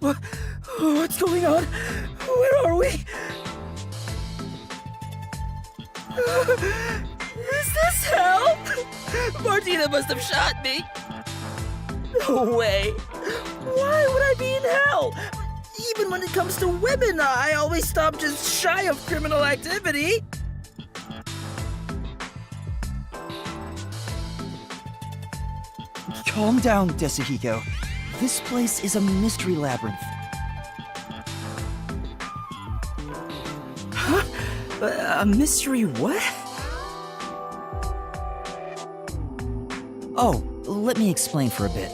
What's going on? Where are we? Is this hell? Martina must have shot me. No way. Why would I be in hell? Even when it comes to women, I always stop just shy of criminal activity. Calm down, Desuhiko. This place is a mystery labyrinth. Huh? A mystery what? Oh, let me explain for a bit.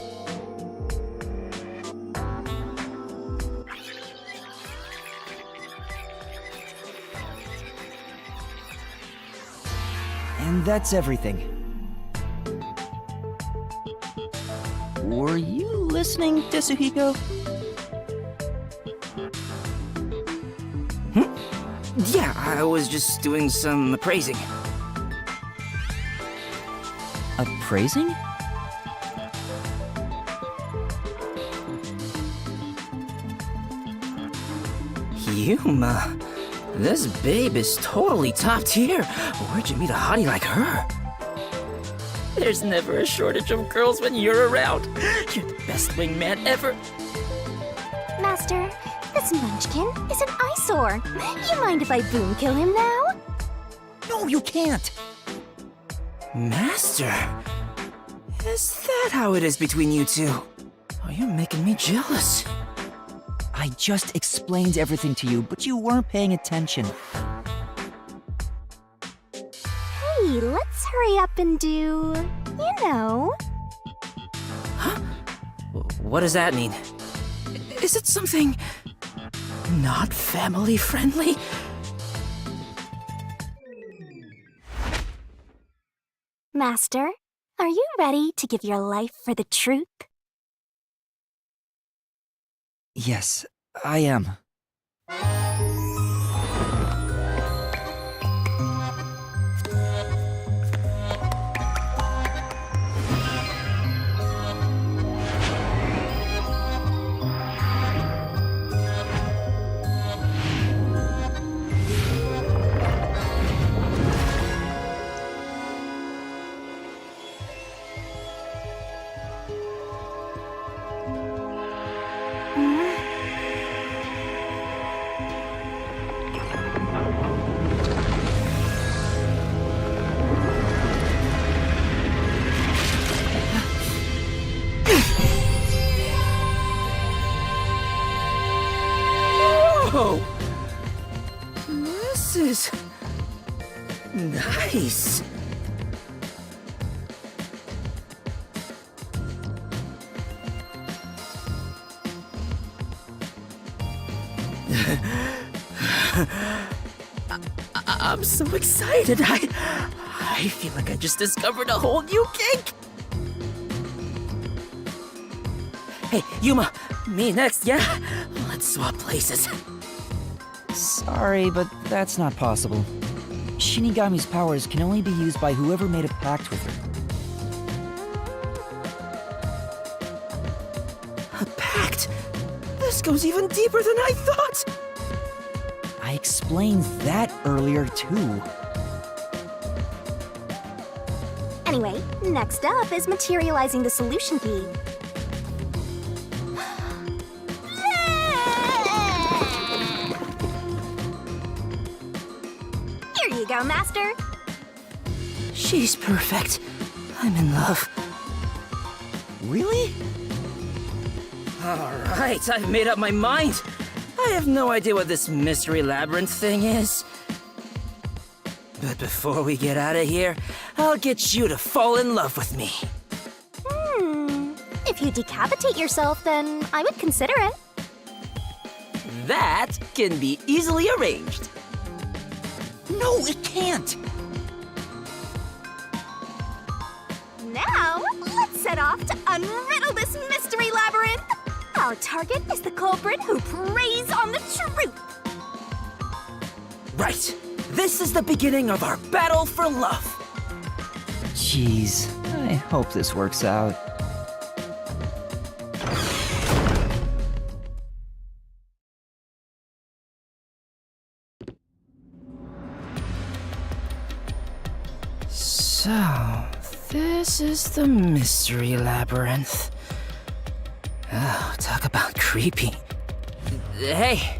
And that's everything. Were you listening, Desuhiko? Yeah, I was just doing some appraising. Appraising? Yuma, this babe is totally top tier. Where'd you meet a hottie like her? There's never a shortage of girls when you're around. You're the best wingman ever. Master, this Munchkin is an eyesore. You mind if I boom kill him now? No, you can't! Master? Is that how it is between you two? Oh, you're making me jealous. I just explained everything to you, but you weren't paying attention. Hey, let's hurry up and do... you know... Huh? What does that mean? Is it something... not family-friendly? Master, are you ready to give your life for the truth? Yes, I am. Whoa! This is... nice. I'm so excited. I feel like I just discovered a whole new kink. Hey, Yuma, me next, yeah? Let's swap places. Sorry, but that's not possible. Shinigami's powers can only be used by whoever made a pact with her. A pact? This goes even deeper than I thought! I explained that earlier, too. Anyway, next up is materializing the solution key. Here you go, Master. She's perfect. I'm in love. Really? Alright, I've made up my mind. I have no idea what this mystery labyrinth thing is. But before we get out of here, I'll get you to fall in love with me. If you decapitate yourself, then I would consider it. That can be easily arranged. No, it can't! Now, let's set off to unriddle this mystery labyrinth. Our target is the culprit who preys on the truth. Right. This is the beginning of our battle for love. Jeez, I hope this works out. So, this is the mystery labyrinth. Oh, talk about creepy. Hey,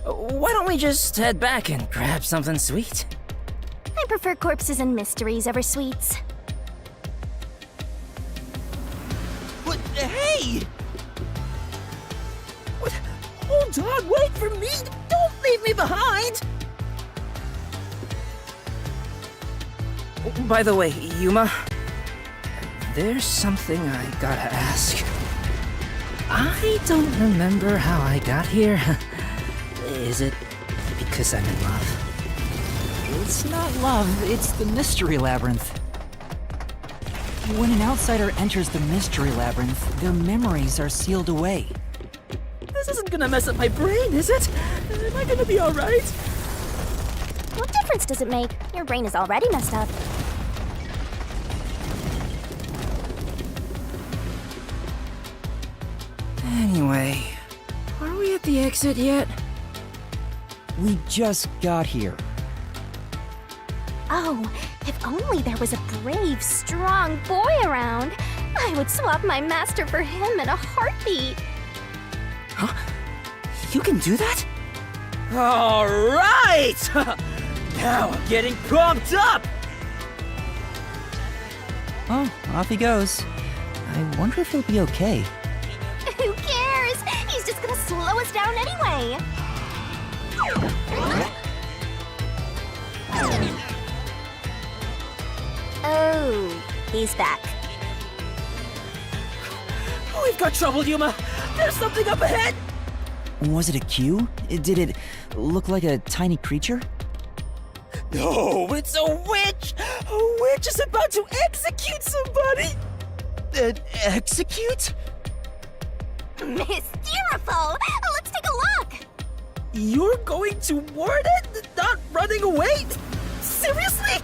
why don't we just head back and grab something sweet? I prefer corpses and mysteries over sweets. What? Hey! What? Hold on, wait for me! Don't leave me behind! By the way, Yuma, there's something I gotta ask. I don't remember how I got here. Is it because I'm in love? It's not love, it's the Mystery Labyrinth. When an outsider enters the Mystery Labyrinth, their memories are sealed away. This isn't gonna mess up my brain, is it? Am I gonna be alright? What difference does it make? Your brain is already messed up. Anyway, are we at the exit yet? We just got here. Oh, if only there was a brave, strong boy around. I would swap my master for him in a heartbeat. Huh? You can do that? Alright! Now I'm getting pumped up! Oh, off he goes. I wonder if he'll be okay. Who cares? He's just gonna slow us down anyway. Oh, he's back. We've got trouble, Yuma! There's something up ahead! Was it a cue? Did it look like a tiny creature? No, it's a witch! A witch is about to execute somebody! Execute? Mysteriful! Let's take a look! You're going toward it? Not running away? Seriously?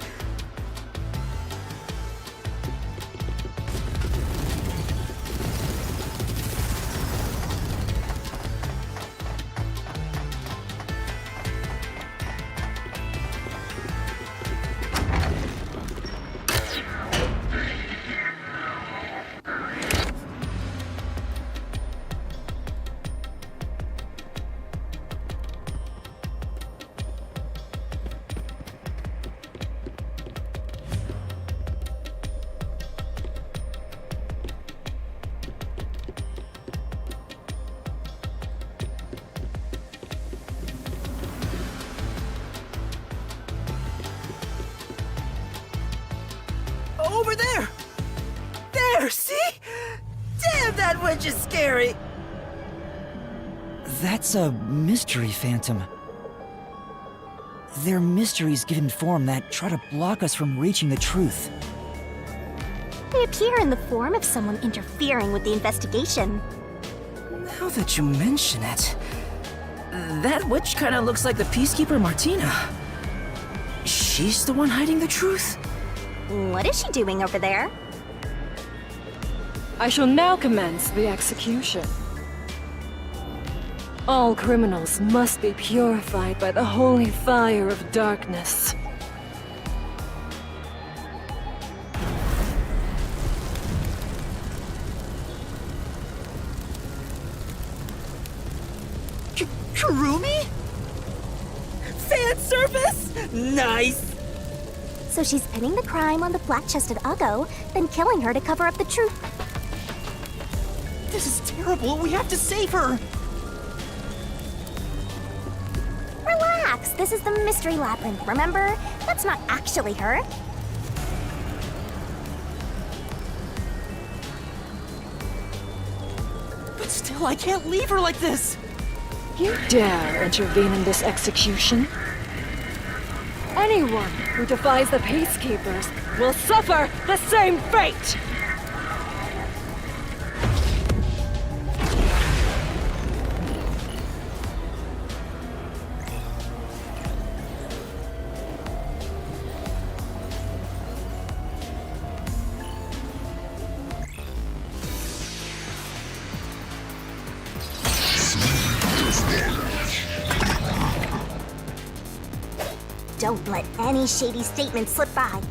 Over there! There, see? Damn, that witch is scary! That's a mystery phantom. They're mysteries given form that try to block us from reaching the truth. They appear in the form of someone interfering with the investigation. Now that you mention it, that witch kind of looks like the Peacekeeper Martina. She's the one hiding the truth? What is she doing over there? I shall now commence the execution. All criminals must be purified by the holy fire of darkness. Kurumi? Fan service? Nice! So she's pinning the crime on the flat-chested Uggo, then killing her to cover up the truth. This is terrible. We have to save her. Relax, this is the Mystery Labyrinth, remember? That's not actually her. But still, I can't leave her like this. You dare intervene in this execution? Anyone who defies the Peacekeepers will suffer the same fate! Don't let any shady statements slip by.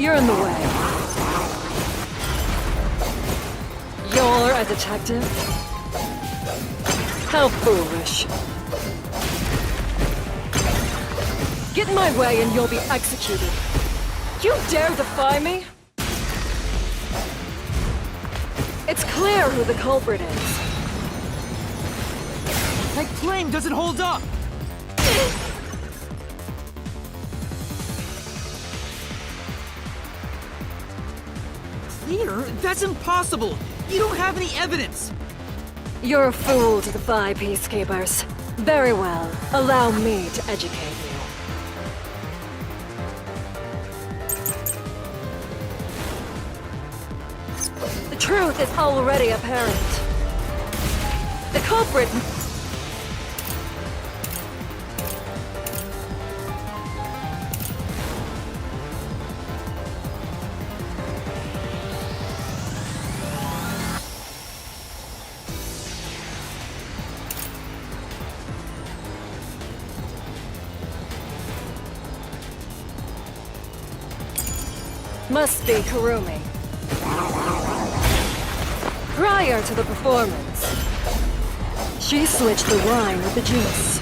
You're in the way. You're a detective? How foolish. Get in my way and you'll be executed. You dare defy me? It's clear who the culprit is. My claim doesn't hold up! Clear? That's impossible! You don't have any evidence! You're a fool to defy peacekeepers. Very well. Allow me to educate you. The truth is already apparent. The culprit... must be Kurumi. Prior to the performance, she switched the wine with the juice.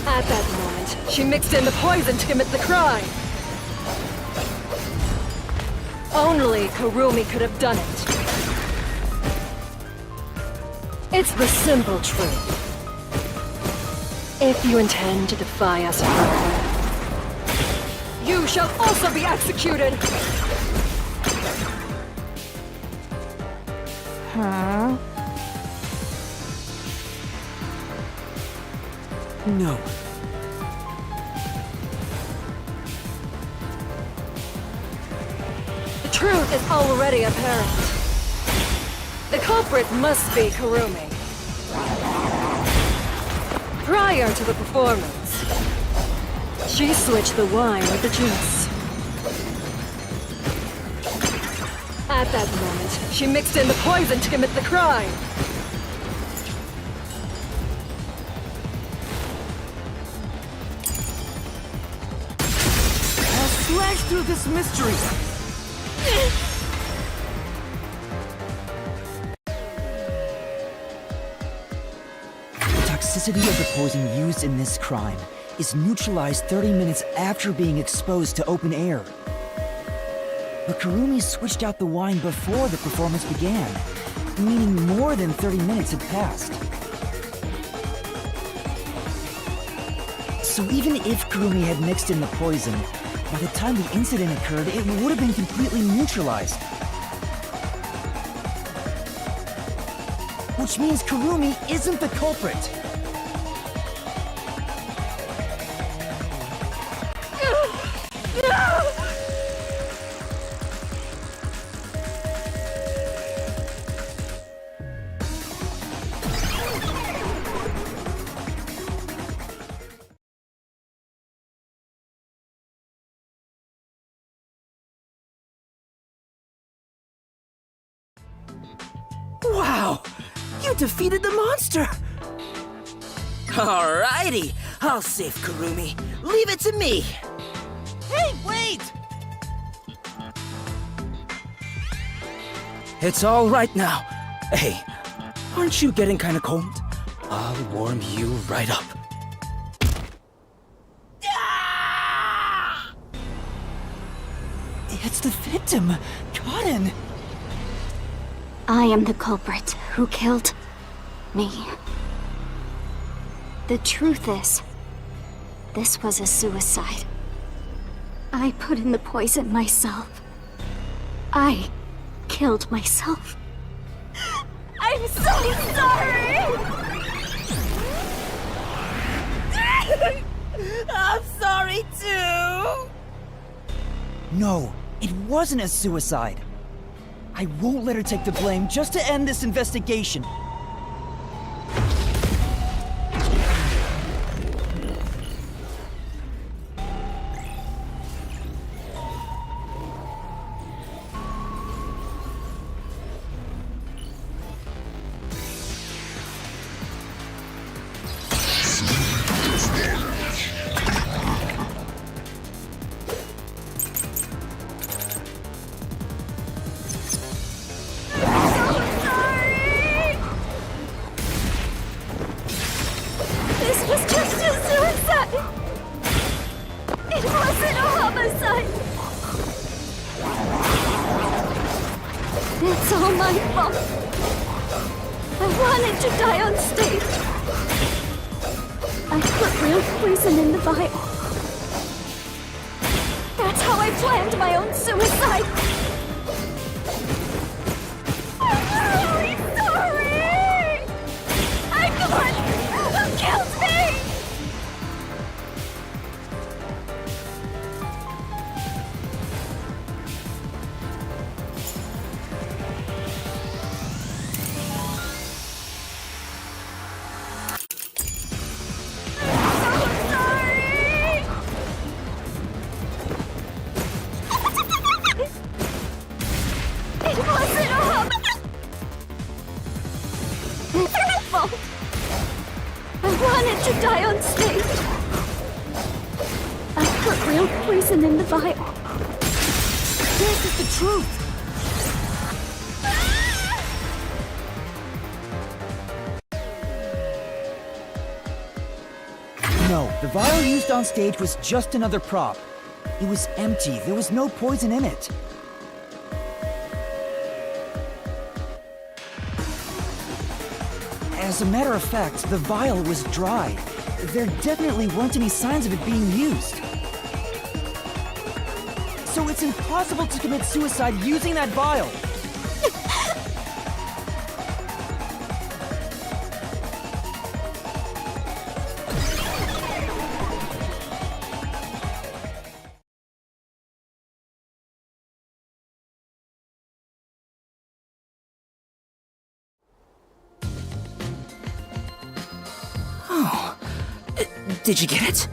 At that moment, she mixed in the poison to commit the crime. Only Kurumi could have done it. It's the simple truth. If you intend to defy us further, you shall also be executed! Huh? No. The truth is already apparent. The culprit must be Kurumi. Prior to the performance, she switched the wine with the juice. At that moment, she mixed in the poison to commit the crime. I'll slash through this mystery! The toxicity of the poison used in this crime is neutralized 30 minutes after being exposed to open air. But Kurumi switched out the wine before the performance began, meaning more than 30 minutes had passed. So even if Kurumi had mixed in the poison, by the time the incident occurred, it would have been completely neutralized. Which means Kurumi isn't the culprit. Wow! You defeated the monster! Alrighty, I'll save Kurumi. Leave it to me! Hey, wait! It's all right now. Hey, aren't you getting kinda cold? I'll warm you right up. It's the victim, Kaden. I am the culprit who killed me. The truth is, this was a suicide. I put in the poison myself. I killed myself. I'm so sorry! I'm sorry too! No, it wasn't a suicide. I won't let her take the blame just to end this investigation. It's all my fault. I wanted to die on stage. I put real poison in the vial. That's how I planned my own suicide. I'm really sorry. I'm the one who killed me. It wasn't up! It's her fault! I wanted to die on stage. I put real poison in the vial. This is the truth! No, the vial used on stage was just another prop. It was empty. There was no poison in it. As a matter of fact, the vial was dry. There definitely weren't any signs of it being used. So it's impossible to commit suicide using that vial. Did you get it?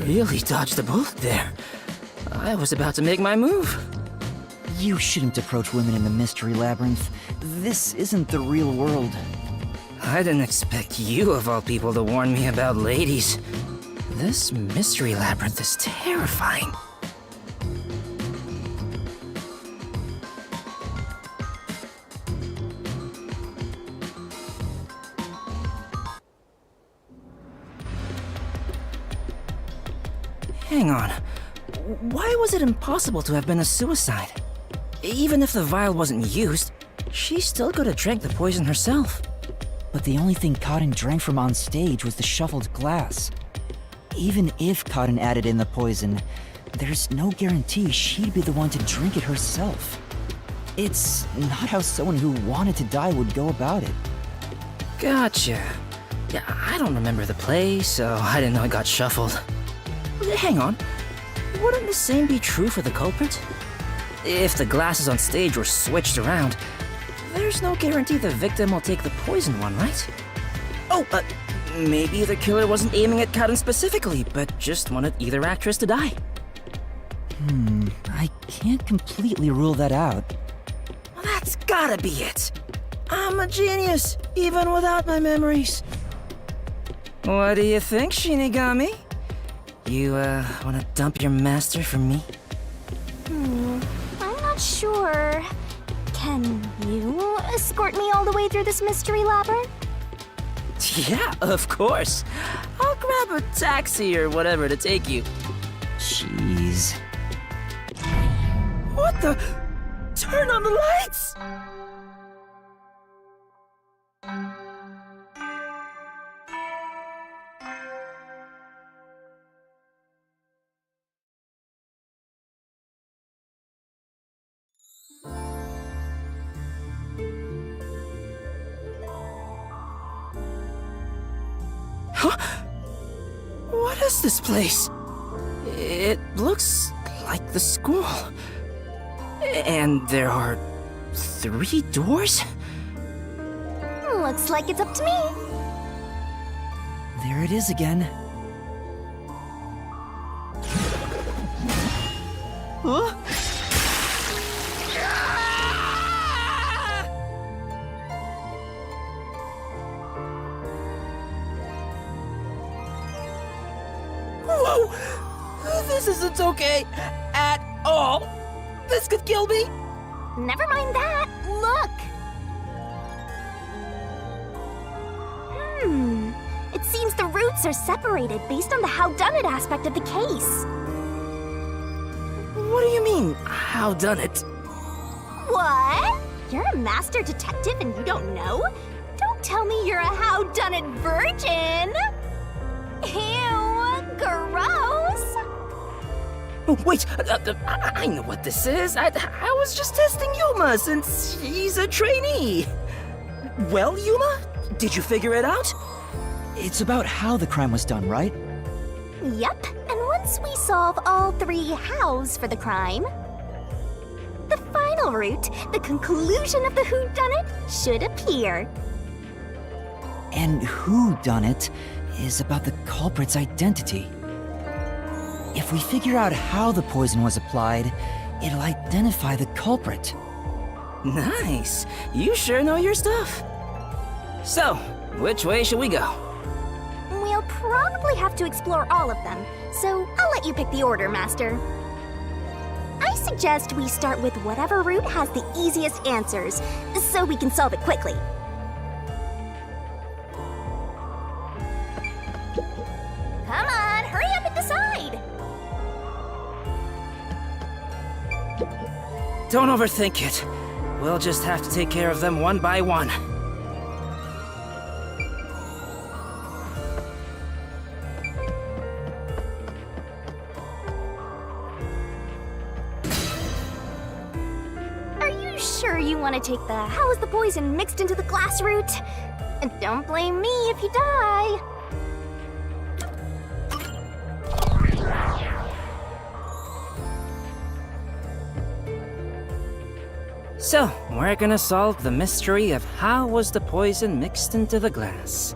Really dodged a bullet there. I was about to make my move. You shouldn't approach women in the Mystery Labyrinth. This isn't the real world. I didn't expect you, of all people, to warn me about ladies. This Mystery Labyrinth is terrifying. Hang on. Why was it impossible to have been a suicide? Even if the vial wasn't used, she still could have drank the poison herself. But the only thing Cotton drank from on stage was the shuffled glass. Even if Cotton added in the poison, there's no guarantee she'd be the one to drink it herself. It's not how someone who wanted to die would go about it. Gotcha. Yeah, I don't remember the play, so I didn't know it got shuffled. Hang on. Wouldn't the same be true for the culprit? If the glasses on stage were switched around, there's no guarantee the victim will take the poison one, right? Oh, maybe the killer wasn't aiming at Cotton specifically, but just wanted either actress to die. I can't completely rule that out. Well, that's gotta be it. I'm a genius, even without my memories. What do you think, Shinigami? You, wanna dump your master for me? I'm not sure. Can you escort me all the way through this mystery labyrinth? Yeah, of course. I'll grab a taxi or whatever to take you. Jeez. What the? Turn on the lights! Huh? What is this place? It looks like the school. And there are 3 doors? Looks like it's up to me. There it is again. Huh? Whoa! This isn't okay at all. This could kill me. Never mind that. Look. It seems the roots are separated based on the howdunit aspect of the case. What do you mean, how done it? What? You're a master detective and you don't know? Don't tell me you're a how-done-it virgin! Ew, gross! Oh, wait, I know what this is. I was just testing Yuma since he's a trainee. Well, Yuma, did you figure it out? It's about how the crime was done, right? Yep, and once we solve all 3 hows for the crime, the final route, the conclusion of the whodunit, should appear. And who done it is about the culprit's identity. If we figure out how the poison was applied, it'll identify the culprit. Nice. You sure know your stuff. So, which way should we go? We'll probably have to explore all of them, so I'll let you pick the order, Master. I suggest we start with whatever route has the easiest answers, so we can solve it quickly. Come on, hurry up and decide! Don't overthink it. We'll just have to take care of them one by one. Are you sure you want to take the how is the poison mixed into the glass route? And don't blame me if you die. So, we're gonna solve the mystery of how was the poison mixed into the glass.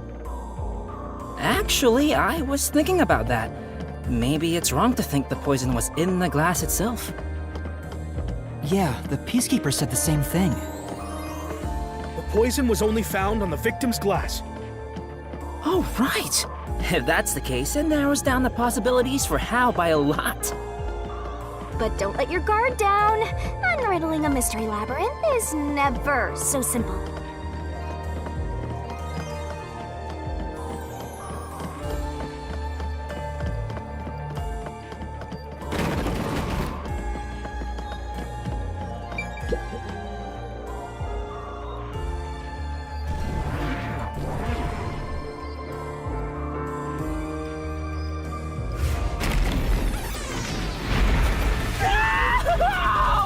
Actually, I was thinking about that. Maybe it's wrong to think the poison was in the glass itself. Yeah, the Peacekeeper said the same thing. The poison was only found on the victim's glass. Oh, right! If that's the case, it narrows down the possibilities for how by a lot. But don't let your guard down. Unriddling a mystery labyrinth is never so simple.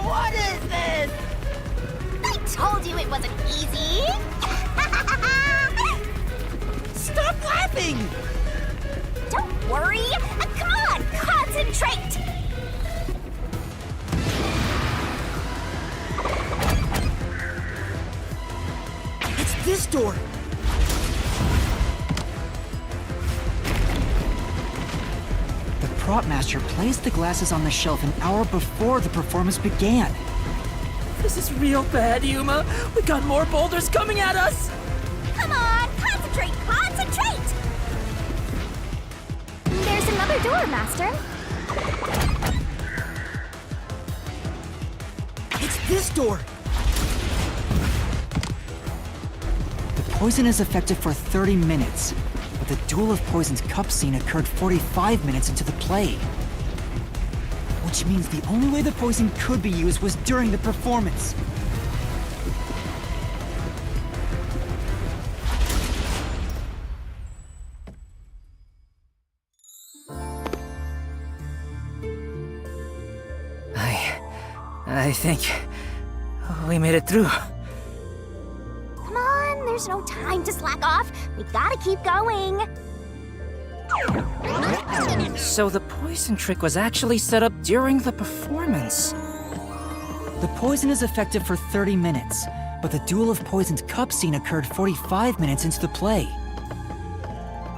What is this? I told you it wasn't easy. Stop laughing! Don't worry. Come on, concentrate. It's this door. The prop master placed the glasses on the shelf an hour before the performance began. This is real bad, Yuma. We got more boulders coming at us. Come on, concentrate, concentrate. There's another door, Master. It's this door. The poison is effective for 30 minutes, but the Duel of Poison's cup scene occurred 45 minutes into the play. Which means the only way the poison could be used was during the performance. I think we made it through. Come on, there's no time to slack off. We gotta keep going. So the poison trick was actually set up during the performance. The poison is effective for 30 minutes, but the Duel of Poison's cup scene occurred 45 minutes into the play.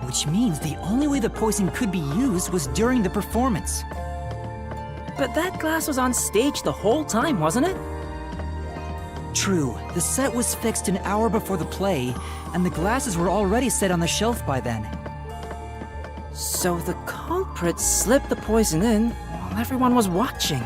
Which means the only way the poison could be used was during the performance. But that glass was on stage the whole time, wasn't it? True, the set was fixed an hour before the play, and the glasses were already set on the shelf by then. So the culprit slipped the poison in while everyone was watching.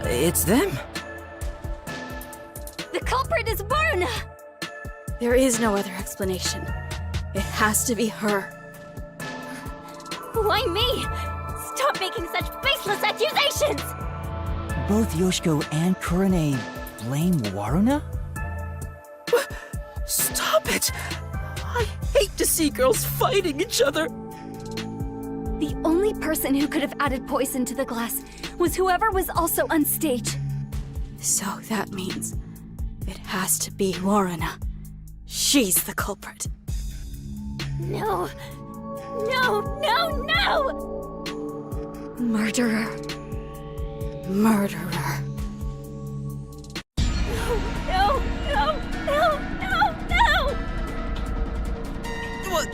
It's them. The culprit is Varna! There is no other explanation. It has to be her. Why me? Stop making such baseless accusations! Both Yoshiko and Kurane blame Waruna? Stop it! I hate to see girls fighting each other. The only person who could have added poison to the glass was whoever was also on stage. So that means it has to be Waruna. She's the culprit. No! No, no, no! Murderer. Murderer. No, no, no, no, no! What?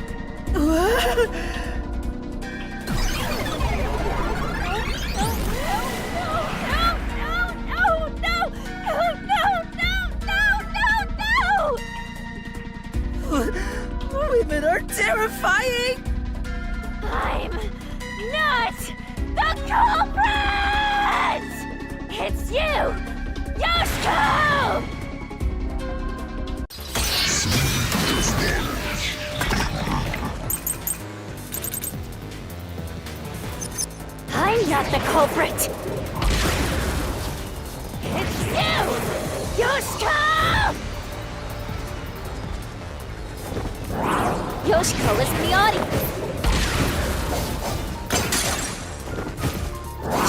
Women are terrifying! I'm not the culprit! It's you, Yoshiko! I'm not the culprit! It's you, Yoshiko! Yoshiko is in the audience.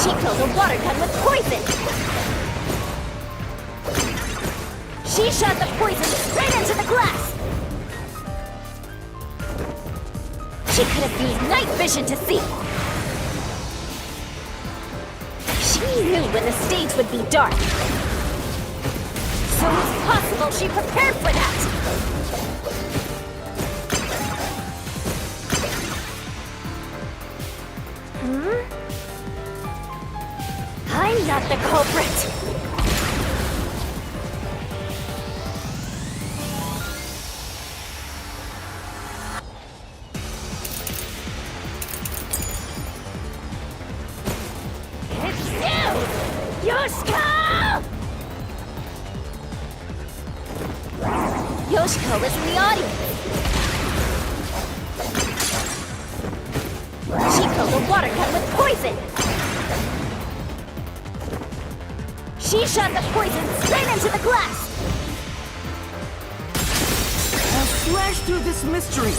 She killed a water gun with poison. She shot the poison straight into the glass. She could have used night vision to see. She knew when the stage would be dark. So it's possible she prepared for that. I'm not the culprit! It's you! Yoshiko! Yoshiko is in the audience. She killed a water gun with poison. She shot the poison straight into the glass! I'll slash through this mystery!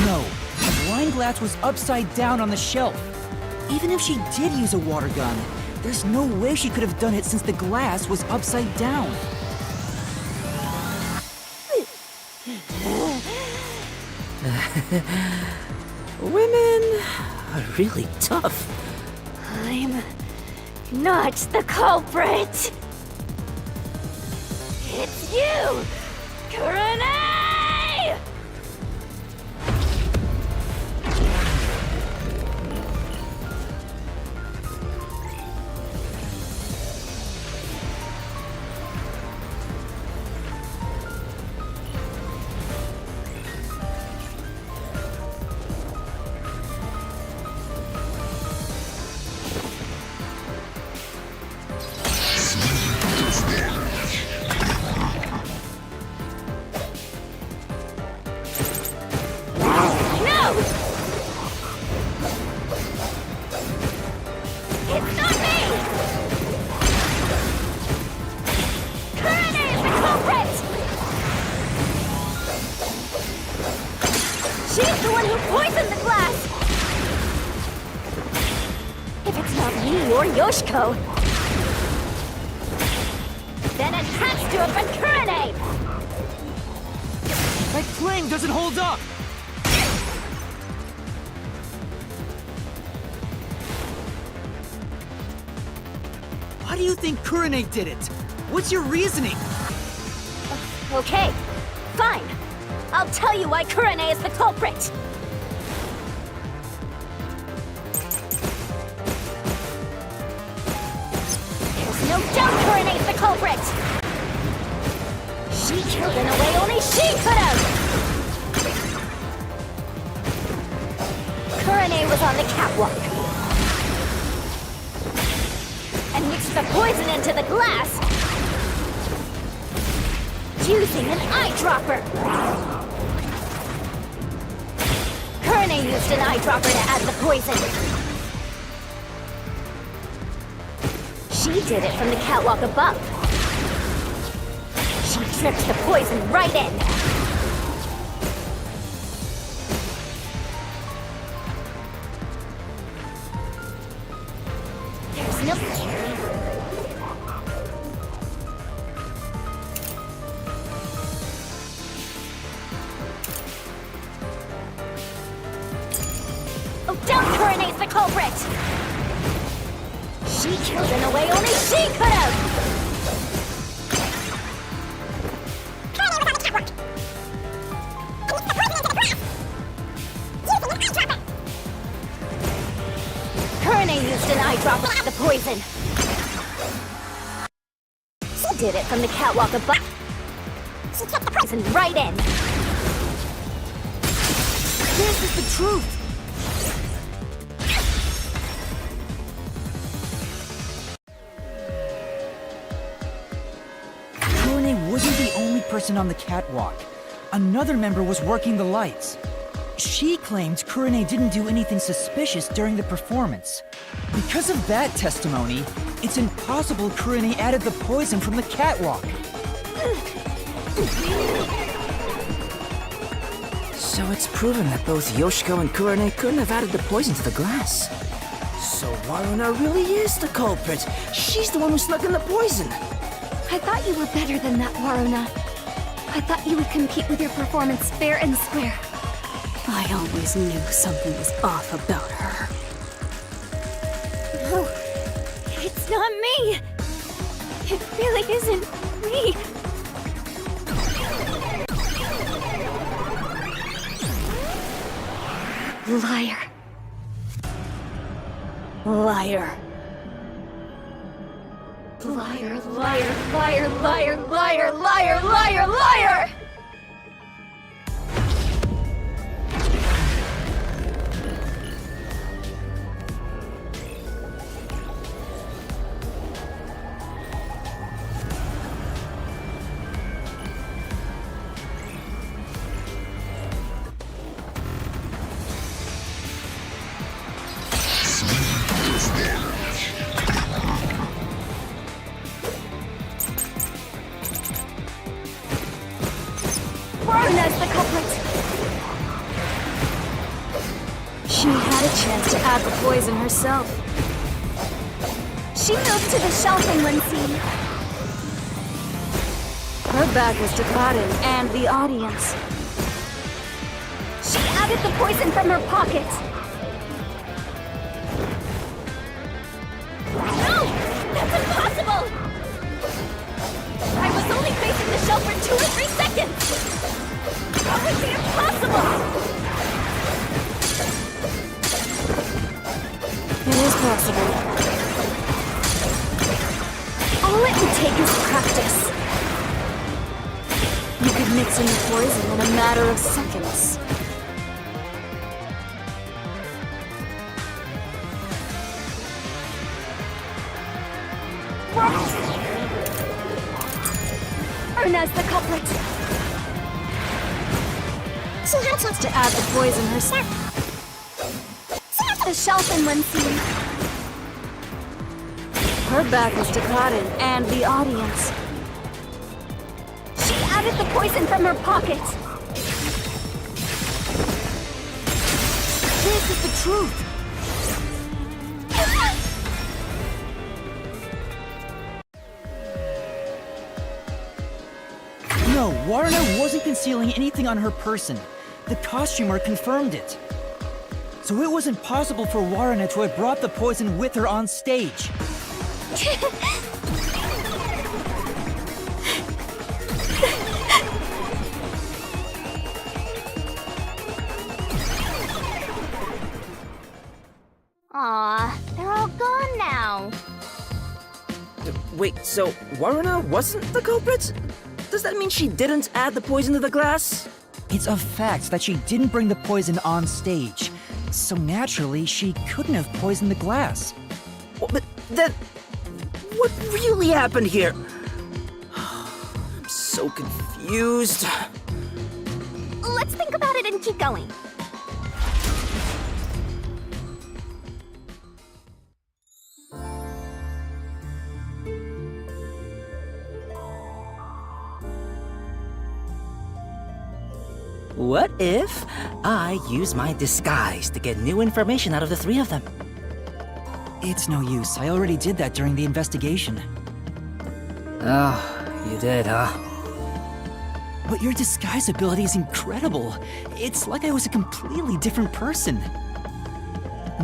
No, the wine glass was upside down on the shelf. Even if she did use a water gun, there's no way she could have done it since the glass was upside down. Women are really tough. I'm not the culprit! It's you, Kurane! She's the one who poisoned the glass! If it's not me or Yoshiko, then it has to have been Kurane! My flame doesn't hold up! Why do you think Kurane did it? What's your reasoning? Okay, fine. I'll tell you why Kurane is the culprit. There's no doubt Kurane's the culprit. She killed in a way only she could have. Kurane was on the catwalk and mixed the poison into the glass using an eyedropper. Kurane used an eyedropper to add the poison. She did it from the catwalk above. She dripped the poison right in. There's no... Oh, don't Kurane's the culprit! She killed in a way only she could have! Kurane used an eyedropper with the poison. She did it from the catwalk above. She kept the poison right in. This is the truth. Kurane wasn't the only person on the catwalk. Another member was working the lights. She claimed Kurane didn't do anything suspicious during the performance. Because of that testimony, it's impossible Kurane added the poison from the catwalk. So it's proven that both Yoshiko and Kurane couldn't have added the poison to the glass. So Waruna really is the culprit. She's the one who snuck in the poison. I thought you were better than that, Waruna. I thought you would compete with your performance fair and square. I always knew something was off about her. No, it's not me. It really isn't me. Liar. Liar. Liar, liar, liar, liar, liar, liar, liar, liar! Waruna's the culprit. She had a chance to add the poison herself. She moved to the shelf in one scene. Her back was to Karin and the audience. She added the poison from her pocket. No! That's impossible! I was only facing the shelf for 2 or 3 seconds! That would be impossible! It is possible. All it would take is practice. You could mix in the poison in a matter of seconds. Waruna's the culprit. She had a chance To add the poison herself. the shelf in one scene. Her back was to Karin and the audience. She added the poison from her pocket. This is the truth. No, Waruna wasn't concealing anything on her person. The costumer confirmed it. So it wasn't possible for Waruna to have brought the poison with her on stage. Aw, they're all gone now. Wait, so Waruna wasn't the culprit? Does that mean she didn't add the poison to the glass? It's a fact that she didn't bring the poison on stage. so naturally she couldn't have poisoned the glass. Well, but then, what really happened here? I'm so confused. Let's think about it and keep going. What if I use my disguise to get new information out of the three of them? It's no use. I already did that during the investigation. Oh, you did, huh? But your disguise ability is incredible. It's like I was a completely different person.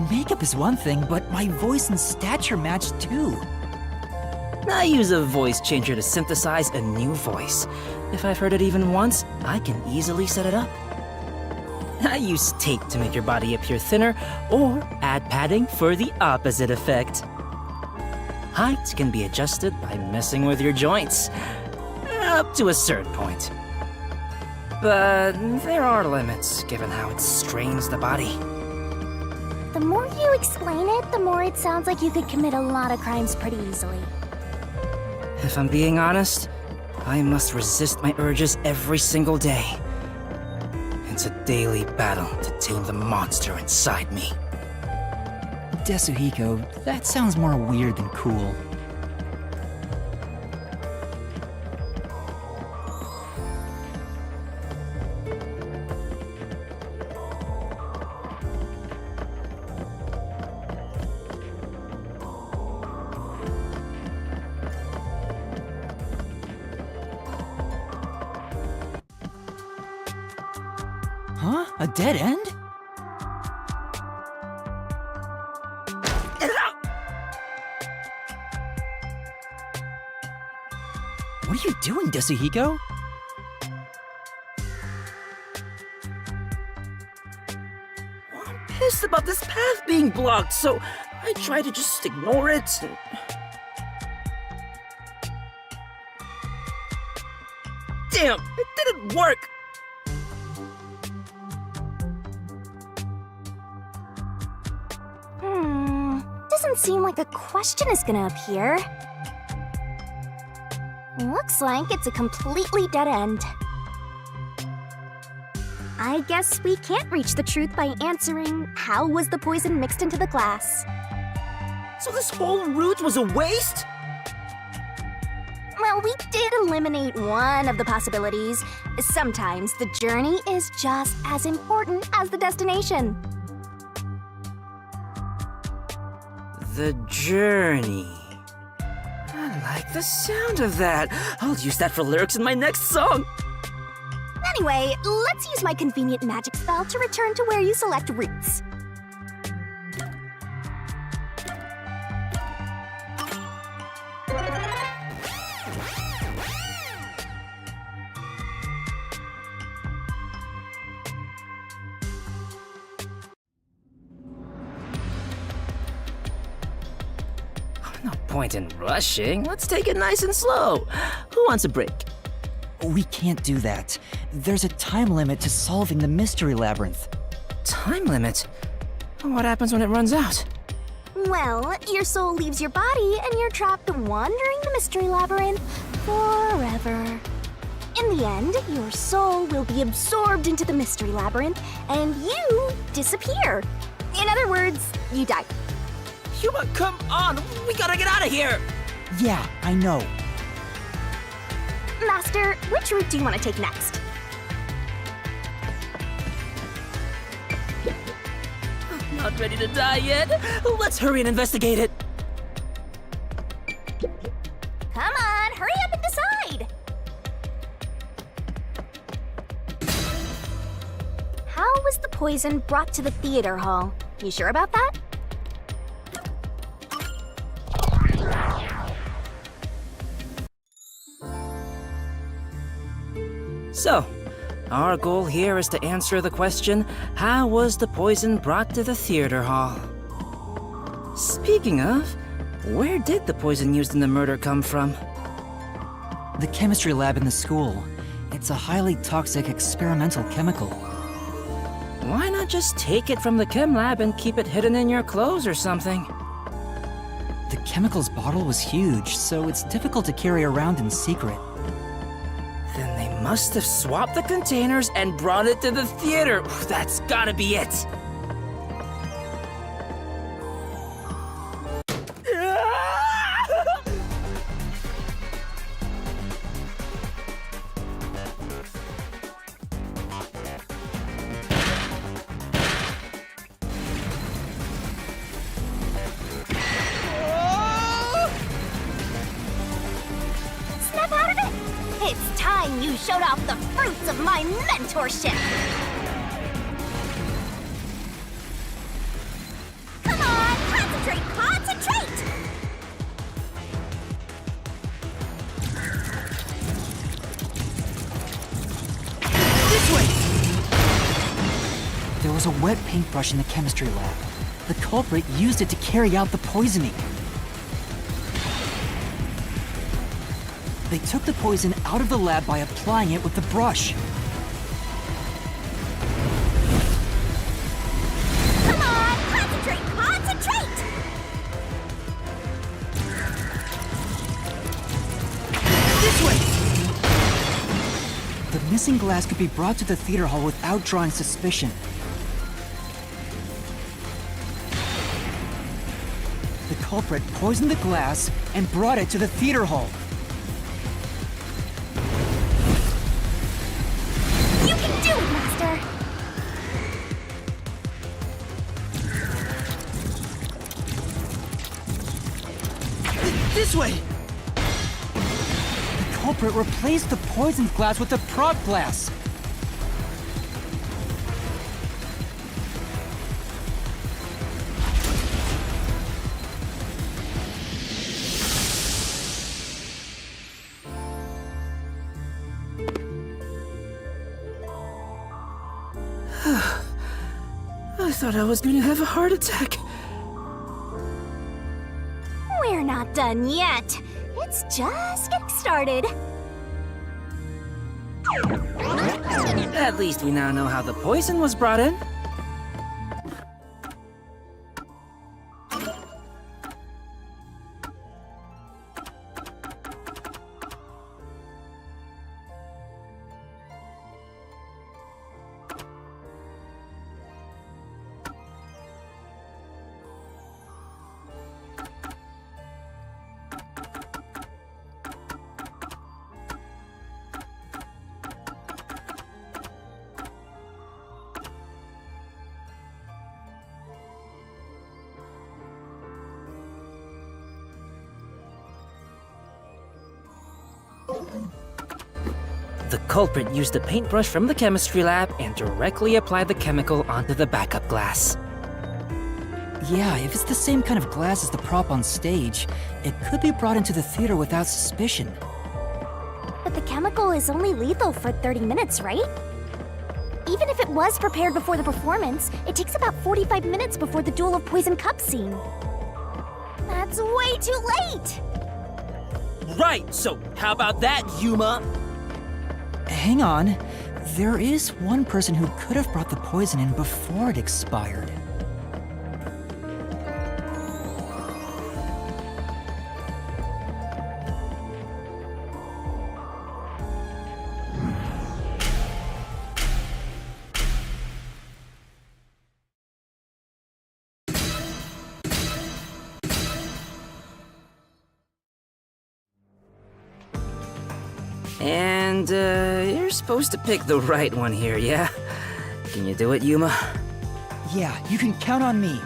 Makeup is one thing, but my voice and stature match too. I use a voice changer to synthesize a new voice. If I've heard it even once, I can easily set it up. I use tape to make your body appear thinner, or add padding for the opposite effect. Height can be adjusted by messing with your joints, up to a certain point. But there are limits, given how it strains the body. The more you explain it, the more it sounds like you could commit a lot of crimes pretty easily. If I'm being honest, I must resist my urges every single day. It's a daily battle to tame the monster inside me. Desuhiko, that sounds more weird than cool. Huh? A dead end? What are you doing, Desuhiko? I'm pissed about this path being blocked, so I try to just ignore it. Damn, it didn't work! Doesn't seem like a question is gonna appear. Looks like it's a completely dead end. I guess we can't reach the truth by answering, how was the poison mixed into the glass? So this whole route was a waste? Well, we did eliminate one of the possibilities. Sometimes the journey is just as important as the destination. The journey. I like the sound of that. I'll use that for lyrics in my next song. Anyway, let's use my convenient magic spell to return to where you select routes. No point in rushing. Let's take it nice and slow. Who wants a break? We can't do that. There's a time limit to solving the mystery labyrinth. Time limit? What happens when it runs out? Well, your soul leaves your body and you're trapped wandering the mystery labyrinth forever. In the end, your soul will be absorbed into the mystery labyrinth and you disappear. In other words, you die. Yuma, come on! We gotta get out of here! Yeah, I know. Master, which route do you want to take next? I'm not ready to die yet. Let's hurry and investigate it. Come on, hurry up and decide! How was the poison brought to the theater hall? You sure about that? So, our goal here is to answer the question, how was the poison brought to the theater hall? Speaking of, where did the poison used in the murder come from? The chemistry lab in the school. It's a highly toxic experimental chemical. Why not just take it from the chem lab and keep it hidden in your clothes or something? The chemicals bottle was huge, so it's difficult to carry around in secret. Then they must have swapped the containers and brought it to the theater. That's gotta be it. Snap out of it! It's time you showed off the fruits of my mentorship! Come on, concentrate, concentrate! This way! There was a wet paintbrush in the chemistry lab. The culprit used it to carry out the poisoning. They took the poison out of the lab by applying it with the brush. Come on, concentrate, concentrate! This way! The missing glass could be brought to the theater hall without drawing suspicion. The culprit poisoned the glass and brought it to the theater hall. You can do it, Master! This way! The culprit replaced the poisoned glass with the prop glass. I thought I was gonna have a heart attack. We're not done yet. It's just getting started. At least we now know how the poison was brought in. The culprit used a paintbrush from the chemistry lab and directly applied the chemical onto the backup glass. Yeah, if it's the same kind of glass as the prop on stage, it could be brought into the theater without suspicion. But the chemical is only lethal for 30 minutes, right? Even if it was prepared before the performance, it takes about 45 minutes before the Duel of Poison Cup scene. That's way too late! Right, so how about that, Yuma? Hang on. There is one person who could have brought the poison in before it expired. And, you're supposed to pick the right one here, yeah? Can you do it, Yuma? Yeah, you can count on me.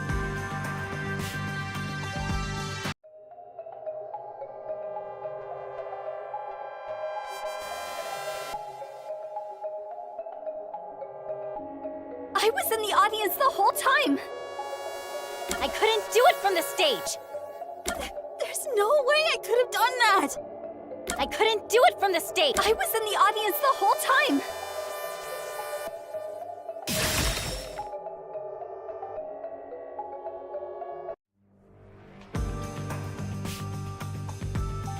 I was in the audience the whole time! I couldn't do it from the stage! There's no way I could have done that! I couldn't do it from the stage! I was in the audience the whole time!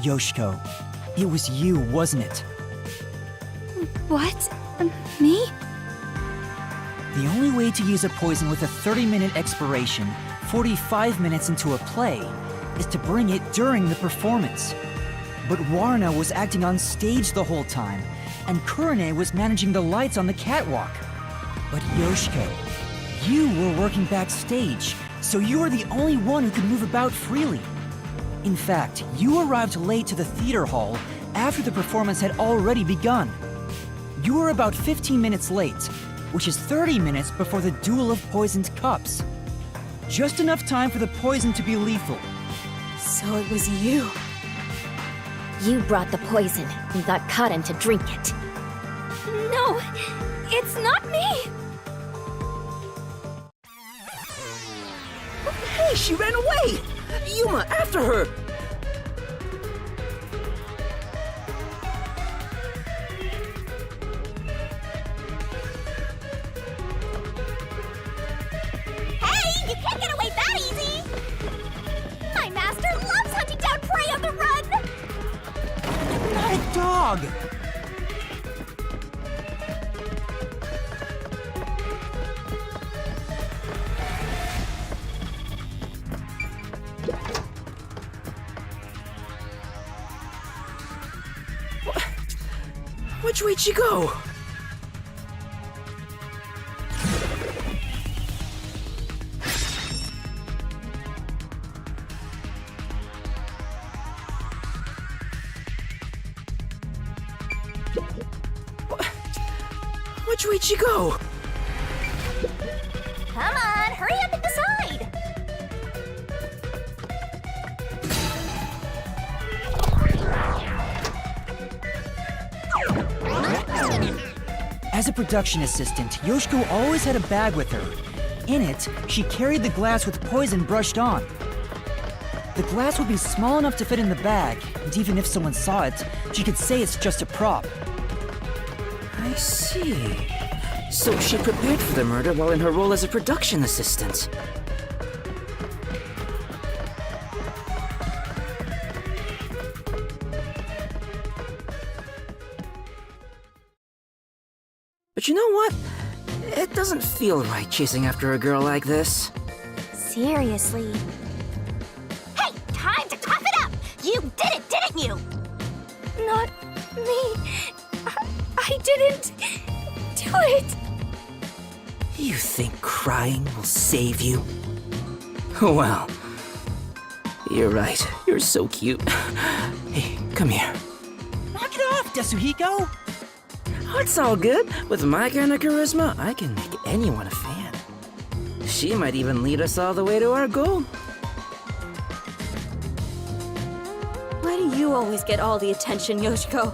Yoshiko, it was you, wasn't it? What? Me? The only way to use a poison with a 30-minute expiration, 45 minutes into a play, is to bring it during the performance. But Warna was acting on stage the whole time, and Kurane was managing the lights on the catwalk. But Yoshiko, you were working backstage, so you were the only one who could move about freely. In fact, you arrived late to the theater hall after the performance had already begun. You were about 15 minutes late, which is 30 minutes before the Duel of Poisoned Cups. Just enough time for the poison to be lethal. So it was you. You brought the poison and got Karin to drink it. No, it's not me! Hey, she ran away! Yuma, after her! Hey, you can't get away that easy! My master loves hunting down prey on the run! You're not a dog! Which way'd she go? Which way'd she go? Come on, hurry up and decide! As a production assistant, Yoshiko always had a bag with her. In it, she carried the glass with poison brushed on. The glass would be small enough to fit in the bag, and even if someone saw it, she could say it's just a prop. I see. So she prepared for the murder while in her role as a production assistant. But you know what? It doesn't feel right chasing after a girl like this. Seriously. Hey, time to tough it up! You did it, didn't you? Not me. I didn't do it. You think crying will save you? Well, you're right. You're so cute. Hey, come here. Knock it off, Desuhiko! Oh, it's all good. With my kind of charisma, I can make anyone a fan. She might even lead us all the way to our goal. Why do you always get all the attention, Yoshiko?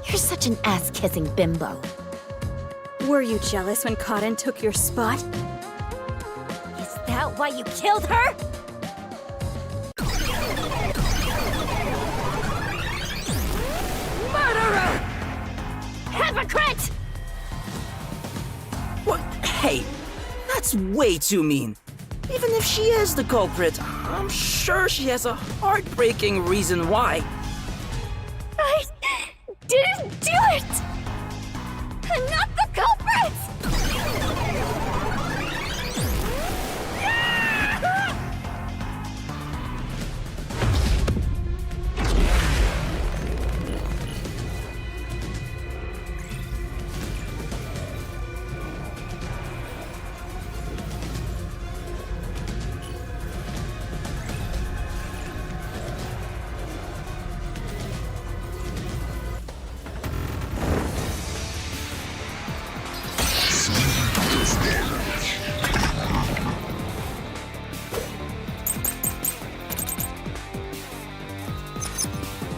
You're such an ass-kissing bimbo. Were you jealous when Karin took your spot? Is that why you killed her? Murderer! Hypocrite! What? Hey, that's way too mean. Even if she is the culprit, I'm sure she has a heartbreaking reason why. I didn't do it. I'm not the culprit.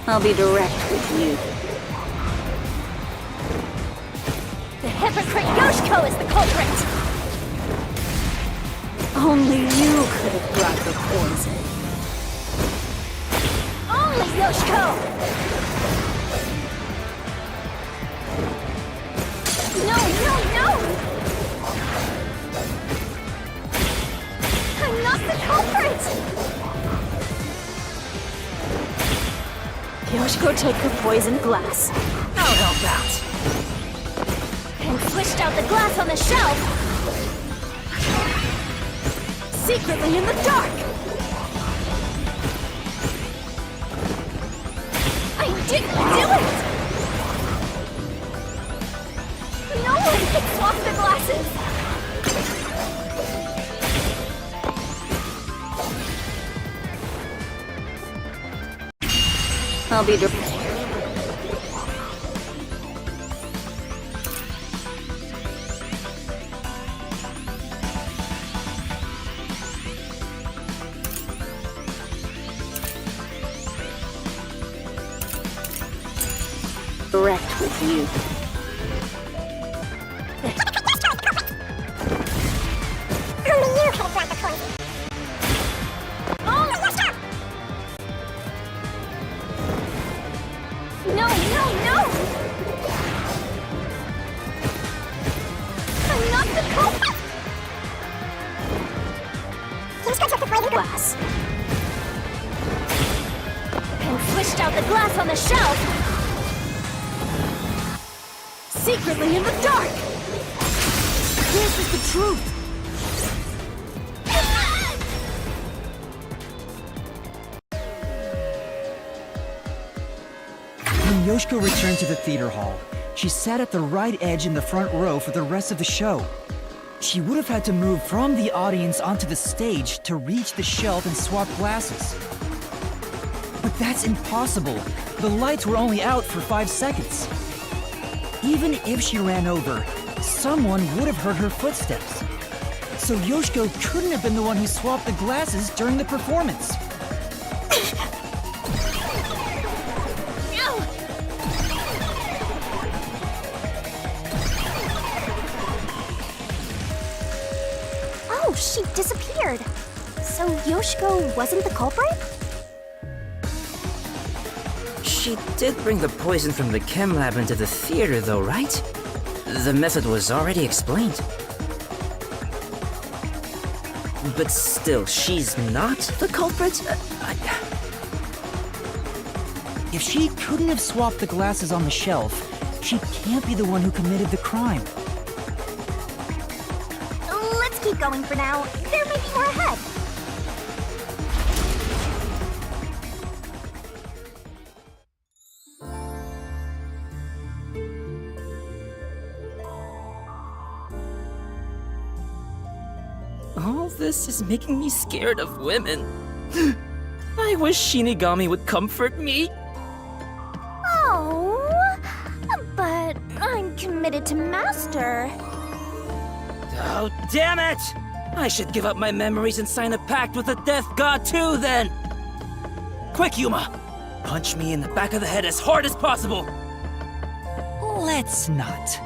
I'll be direct with you. The hypocrite Yoshiko is the culprit! Only you could have brought the poison. Only Yoshiko! No, no, no! I'm not the culprit! Yoshiko, take the poisoned glass. I'll help out. And switched out the glass on the shelf! Secretly in the dark! I didn't do it! No one can swap the glasses! I'll be direct with you. No, no, no! I'm not the culprit! Glass. And switched out the glass on the shelf! Secretly in the dark! This is the truth! When Yoshiko returned to the theater hall, she sat at the right edge in the front row for the rest of the show. She would have had to move from the audience onto the stage to reach the shelf and swap glasses. But that's impossible. The lights were only out for 5 seconds. Even if she ran over, someone would have heard her footsteps. So Yoshiko couldn't have been the one who swapped the glasses during the performance. Oh, she disappeared. So Yoshiko wasn't the culprit? She did bring the poison from the chem lab into the theater, though, right? The method was already explained. But still, she's not the culprit? If she couldn't have swapped the glasses on the shelf, she can't be the one who committed the crime. Let's keep going for now. There may be more ahead. All this is making me scared of women. I wish Shinigami would comfort me. Oh, but I'm committed to Master. Oh, damn it! I should give up my memories and sign a pact with the Death God too, then! Quick, Yuma! Punch me in the back of the head as hard as possible! Let's not.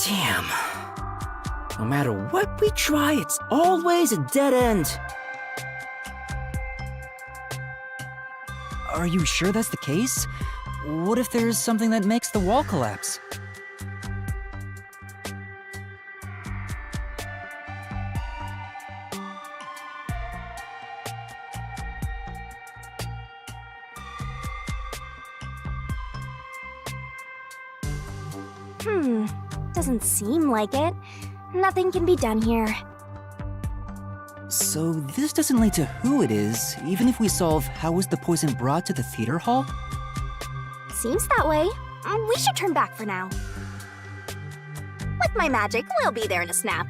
Damn. No matter what we try, it's always a dead end. Are you sure that's the case? What if there's something that makes the wall collapse? Doesn't seem like it. Nothing can be done here. So this doesn't lead to who it is, even if we solve how was the poison brought to the theater hall? Seems that way. We should turn back for now. With my magic, we'll be there in a snap.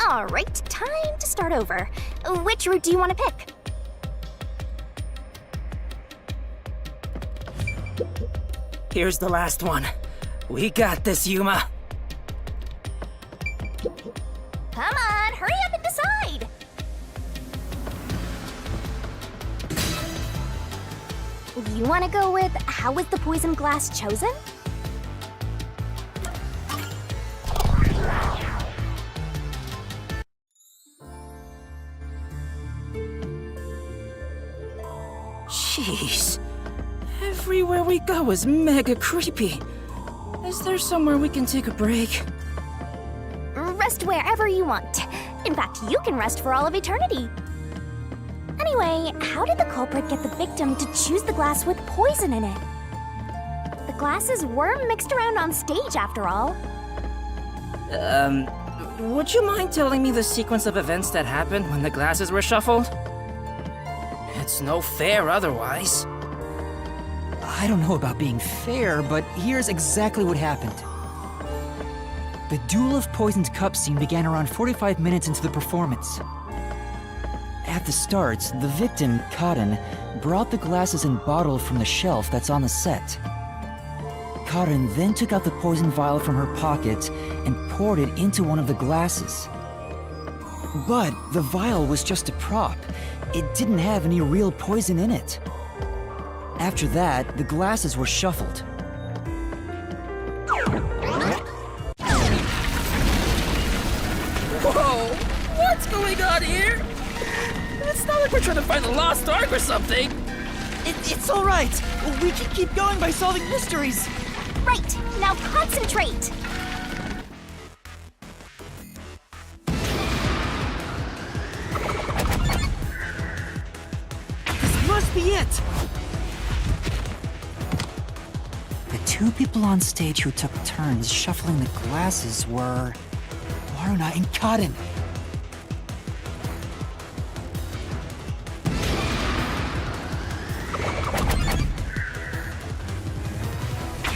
Alright, time to start over. Which route do you want to pick? Here's the last one. We got this, Yuma. Come on, hurry up and decide! You want to go with how was the poison glass chosen? Jeez. Everywhere we go is mega creepy. Is there somewhere we can take a break? Rest wherever you want. In fact, you can rest for all of eternity. Anyway, how did the culprit get the victim to choose the glass with poison in it? The glasses were mixed around on stage, after all. Would you mind telling me the sequence of events that happened when the glasses were shuffled? It's no fair otherwise. I don't know about being fair, but here's exactly what happened. The Duel of Poisoned Cups scene began around 45 minutes into the performance. At the start, the victim, Karin, brought the glasses and bottle from the shelf that's on the set. Karin then took out the poison vial from her pocket and poured it into one of the glasses. But the vial was just a prop. It didn't have any real poison in it. After that, the glasses were shuffled. Whoa! What's going on here? It's not like we're trying to find the lost ark or something. It's all right. We can keep going by solving mysteries. Right, now concentrate! This must be it. The two people on stage who took turns shuffling the glasses were Waruna and Karin.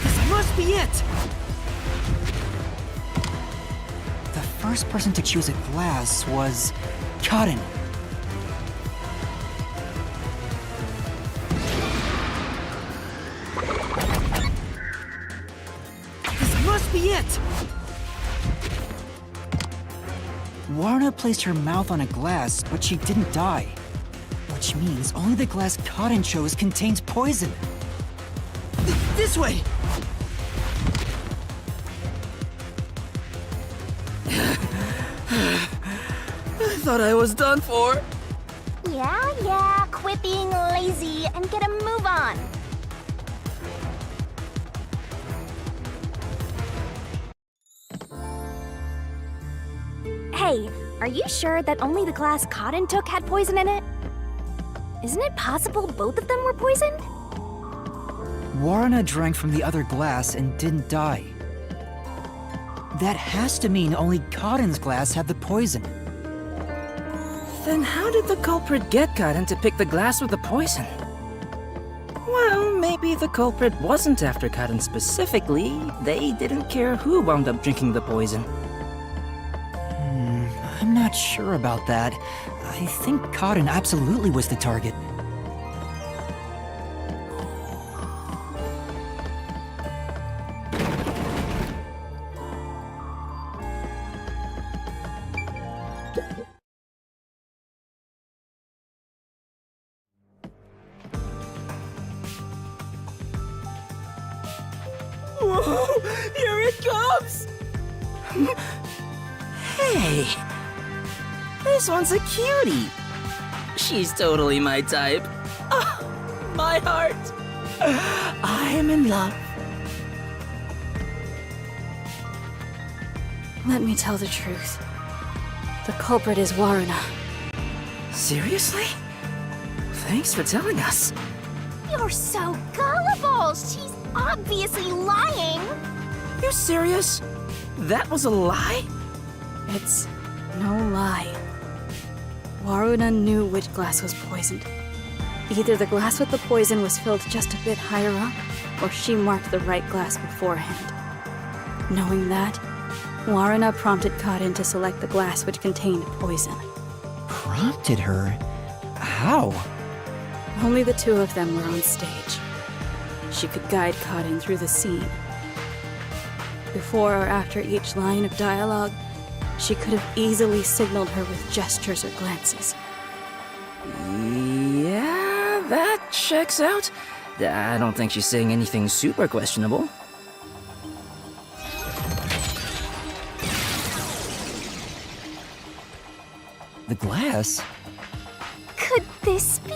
This must be it. The first person to choose a glass was Karin. Must be it! Waruna placed her mouth on a glass, but she didn't die. Which means only the glass Karin chose contains poison. This way! I thought I was done for. Yeah, quit being lazy and get a move on. Hey, are you sure that only the glass Karin took had poison in it? Isn't it possible both of them were poisoned? Waruna drank from the other glass and didn't die. That has to mean only Karin's glass had the poison. Then how did the culprit get Karin to pick the glass with the poison? Well, maybe the culprit wasn't after Karin specifically. They didn't care who wound up drinking the poison. I'm not sure about that. I think Karin absolutely was the target. Whoa! Here it comes! Hey! This one's a cutie! She's totally my type. Ah, my heart. I am in love. Let me tell the truth. The culprit is Waruna. Seriously? Thanks for telling us. You're so gullible! She's obviously lying! You serious? That was a lie? It's no lie. Waruna knew which glass was poisoned. Either the glass with the poison was filled just a bit higher up, or she marked the right glass beforehand. Knowing that, Waruna prompted Karin to select the glass which contained poison. Prompted her? How? Only the two of them were on stage. She could guide Karin through the scene. Before or after each line of dialogue, she could have easily signaled her with gestures or glances. Yeah, that checks out. I don't think she's saying anything super questionable. The glass? Could this be?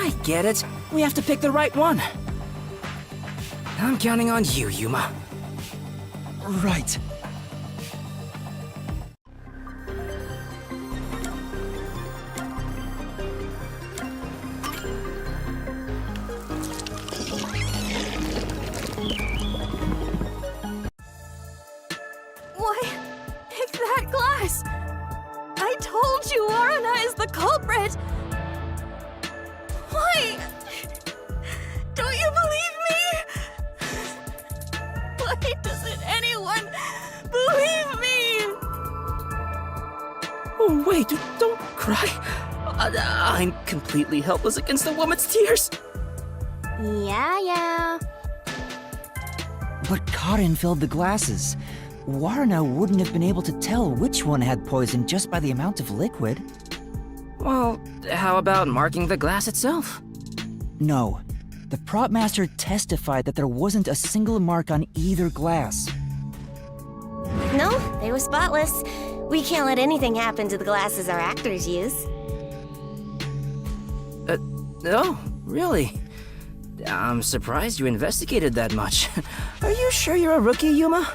I get it. We have to pick the right one. I'm counting on you, Yuma. Right. Why, pick that glass! I told you Aruna is the culprit! Why? Don't you believe me? Why doesn't anyone believe me? Oh, wait, don't cry. I'm completely helpless against the woman's tears. Yeah. But Karin filled the glasses. Warna wouldn't have been able to tell which one had poison just by the amount of liquid. Well, how about marking the glass itself? No. The prop master testified that there wasn't a single mark on either glass. No, they were spotless. We can't let anything happen to the glasses our actors use. No, really? I'm surprised you investigated that much. Are you sure you're a rookie, Yuma?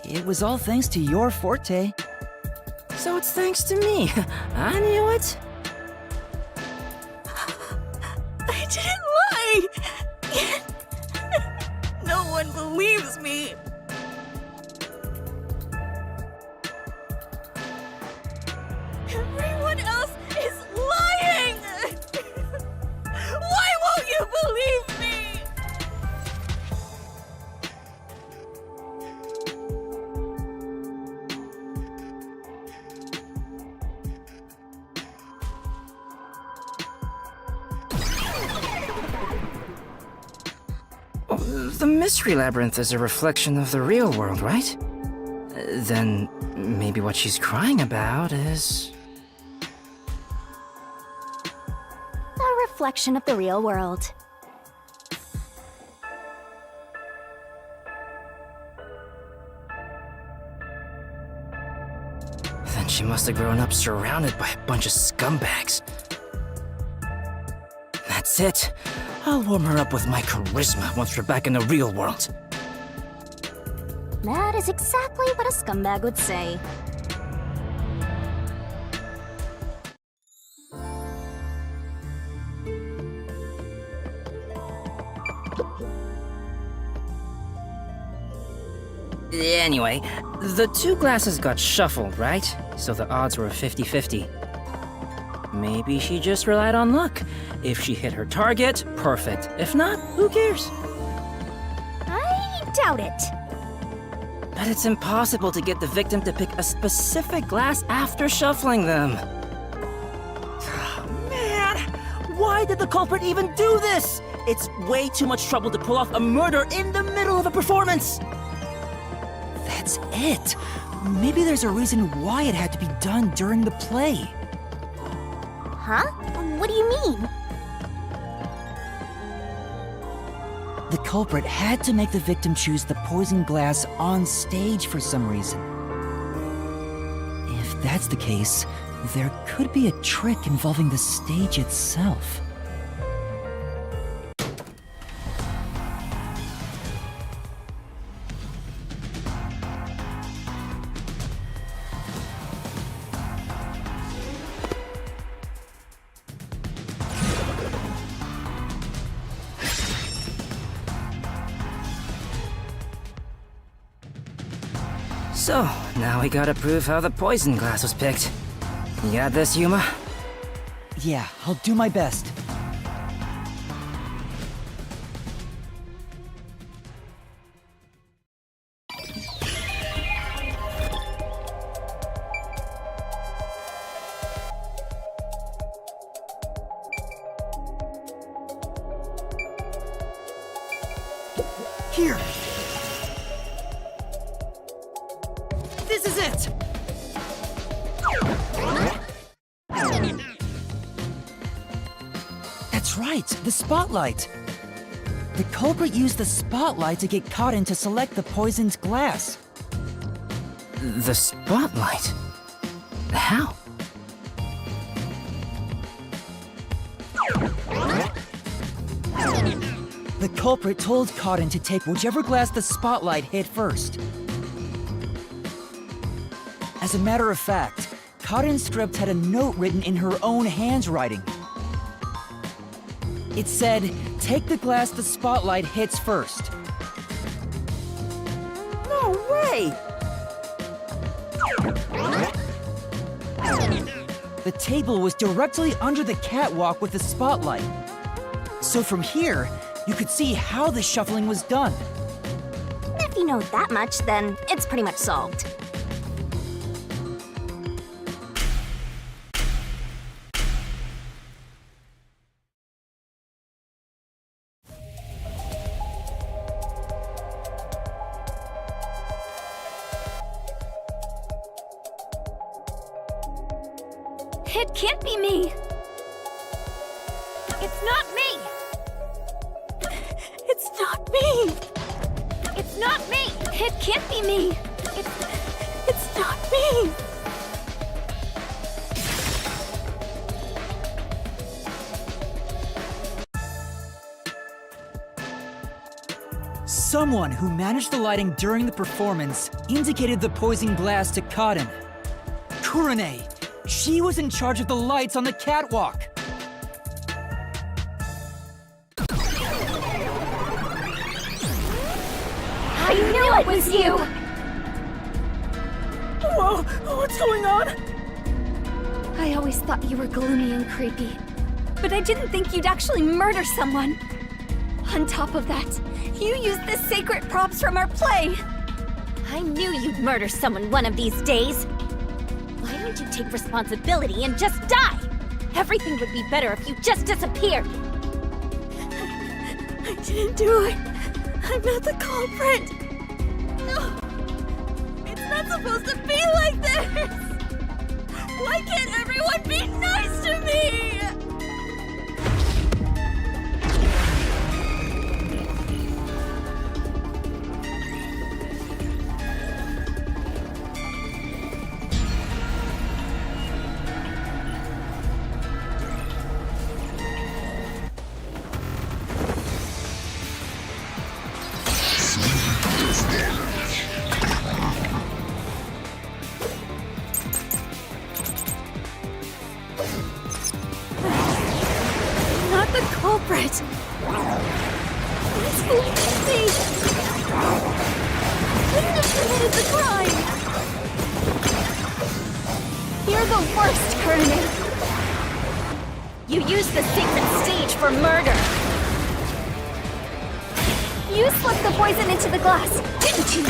It was all thanks to your forte. So it's thanks to me. I knew it. I didn't lie! No one believes me! Everyone else is lying! Why won't you believe me? The Mystery Labyrinth is a reflection of the real world, right? Then maybe what she's crying about is... A reflection of the real world. Then she must have grown up surrounded by a bunch of scumbags. That's it. I'll warm her up with my charisma once we're back in the real world. That is exactly what a scumbag would say. Anyway, the two glasses got shuffled, right? So the odds were 50-50. Maybe she just relied on luck. If she hit her target, perfect. If not, who cares? I doubt it. But it's impossible to get the victim to pick a specific glass after shuffling them. Man, why did the culprit even do this? It's way too much trouble to pull off a murder in the middle of a performance. That's it. Maybe there's a reason why it had to be done during the play. Huh? What do you mean? The culprit had to make the victim choose the poison glass on stage for some reason. If that's the case, there could be a trick involving the stage itself. So, now we gotta prove how the poison glass was picked. You got this, Yuma? Yeah, I'll do my best. Here! This is it! That's right, the spotlight! The culprit used the spotlight to get caught in to select the poisoned glass. The spotlight? How? The culprit told Cotton to take whichever glass the spotlight hit first. As a matter of fact, Cotton's script had a note written in her own handwriting. It said, "Take the glass the spotlight hits first." No way! The table was directly under the catwalk with the spotlight. So from here, you could see how the shuffling was done. If you know that much, then it's pretty much solved. It can't be me! It's not me! It's not me! It's not me! It can't be me! It's not me! Someone who managed the lighting during the performance indicated the poison glass to Cotton. Kurane! She was in charge of the lights on the catwalk! I knew it was you! Whoa, what's going on? I always thought you were gloomy and creepy, but I didn't think you'd actually murder someone. On top of that, you used the sacred props from our play. I knew you'd murder someone one of these days. Why don't you take responsibility and just die? Everything would be better if you just disappeared. I didn't do it. I'm not the culprit. No, it's not supposed to be like this. Why can't everyone be nice to me? Not the culprit. Please believe me. Couldn't have committed the crime. You're the worst, Kurane. You used the sacred stage for murder. You slipped the poison into the glass, didn't you?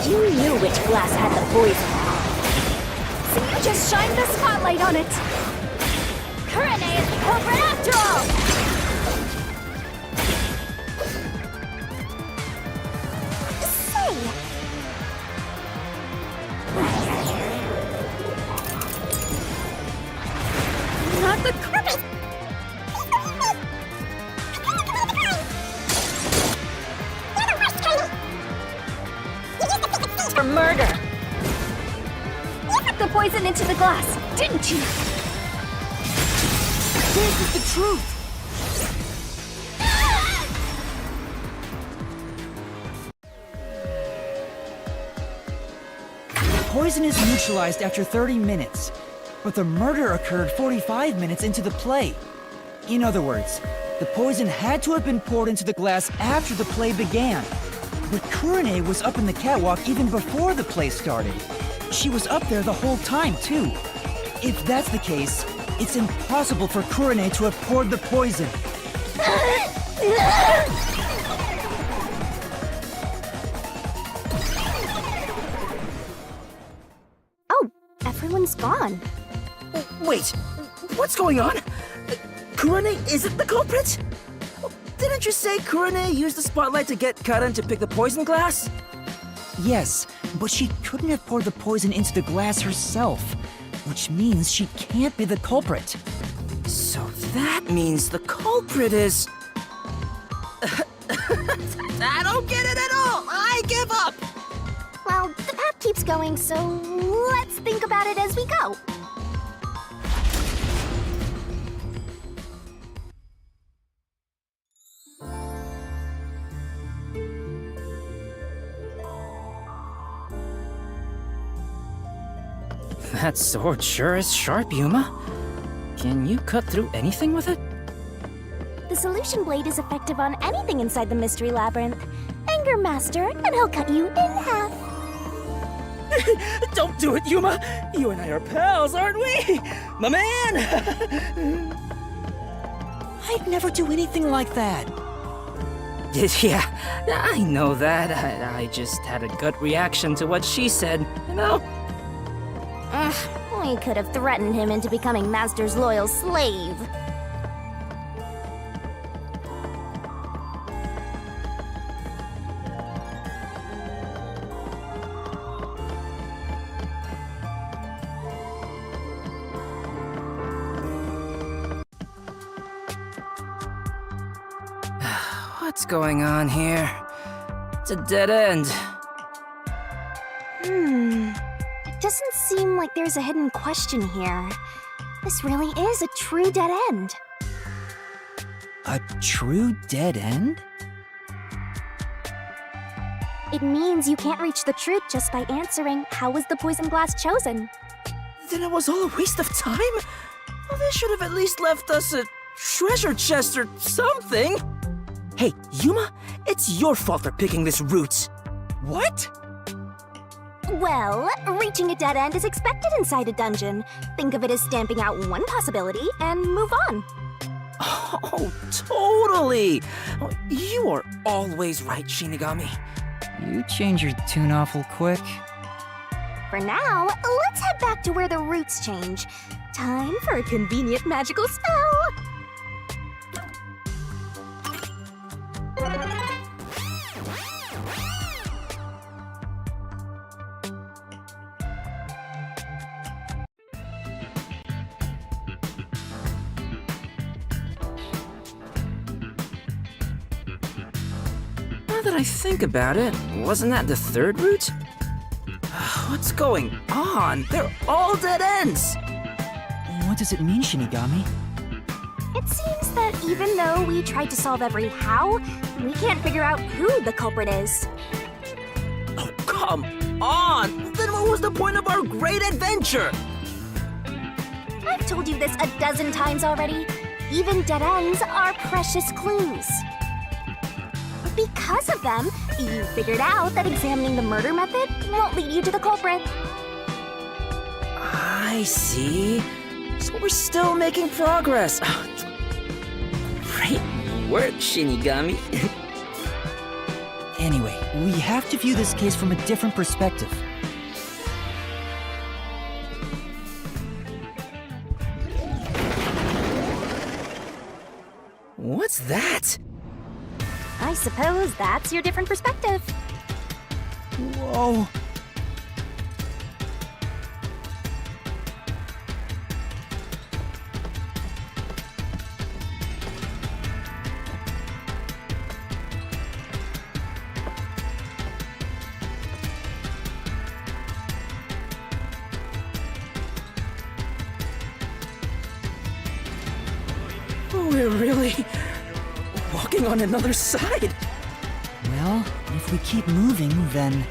You knew which glass had the poison. So you just shined the spotlight on it. Kurane is the culprit after all! Say, Not the culprit. For murder! You put the poison into the glass, didn't you? This is the truth! Poison is neutralized after 30 minutes, but the murder occurred 45 minutes into the play. In other words, the poison had to have been poured into the glass after the play began. But Kurane was up in the catwalk even before the play started. She was up there the whole time, too. If that's the case, it's impossible for Kurane to have poured the poison. oh, everyone's gone. Wait, what's going on? Kurane isn't the culprit? Didn't you say Kurane used the spotlight to get Karan to pick the poison glass? Yes, but she couldn't have poured the poison into the glass herself, which means she can't be the culprit. So that means the culprit is... I don't get it at all! I give up! Well, the path keeps going, so let's think about it as we go. That sword sure is sharp, Yuma. Can you cut through anything with it? The solution blade is effective on anything inside the mystery labyrinth. Anger Master, and he'll cut you in half. Don't do it, Yuma! You and I are pals, aren't we? My man! I'd never do anything like that. Yeah, I know that. I just had a gut reaction to what she said, you know? We could have threatened him into becoming Master's loyal slave. What's going on here? It's a dead end. It doesn't seem like there's a hidden question here. This really is a true dead end. A true dead end? It means you can't reach the truth just by answering, how was the poison glass chosen? Then it was all a waste of time? Well, they should have at least left us a treasure chest or something. Hey, Yuma, it's your fault for picking this route. What? Well, reaching a dead end is expected inside a dungeon. Think of it as stamping out one possibility and move on. Oh, totally. Oh, you are always right, Shinigami. You change your tune awful quick. For now, let's head back to where the roots change. Time for a convenient magical spell. Now that I think about it, wasn't that the third route? What's going on? They're all dead ends! What does it mean, Shinigami? It seems that even though we tried to solve every how, we can't figure out who the culprit is. Oh, come on! Then what was the point of our great adventure? I've told you this a dozen times already. Even dead ends are precious clues. Because of them, you figured out that examining the murder method won't lead you to the culprit. I see. So we're still making progress. Great work, Shinigami. Anyway, we have to view this case from a different perspective. What's that? I suppose that's your different perspective. Whoa. We're really walking on another side. Well, if we keep moving, then...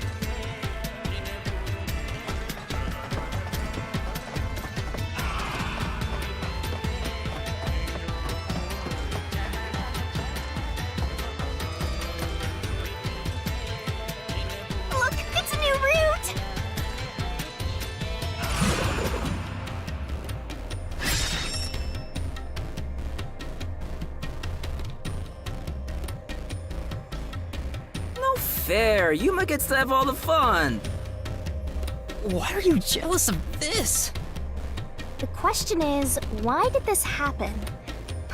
Look, it's a new route! Fair, Yuma gets to have all the fun. Why are you jealous of this? The question is, why did this happen?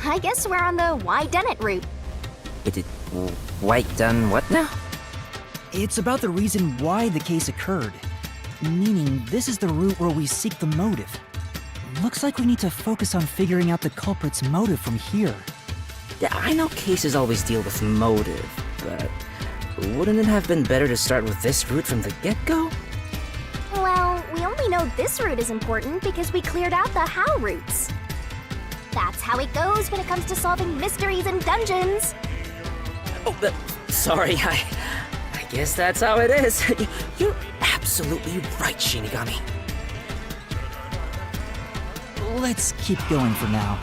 I guess we're on the why done it route. It did White done what now? It's about the reason why the case occurred. Meaning, this is the route where we seek the motive. Looks like we need to focus on figuring out the culprit's motive from here. Yeah, I know cases always deal with motive, but wouldn't it have been better to start with this route from the get-go? Well, we only know this route is important because we cleared out the how routes. That's how it goes when it comes to solving mysteries in dungeons. Oh, sorry, I guess that's how it is. You're absolutely right, Shinigami. let's keep going for now.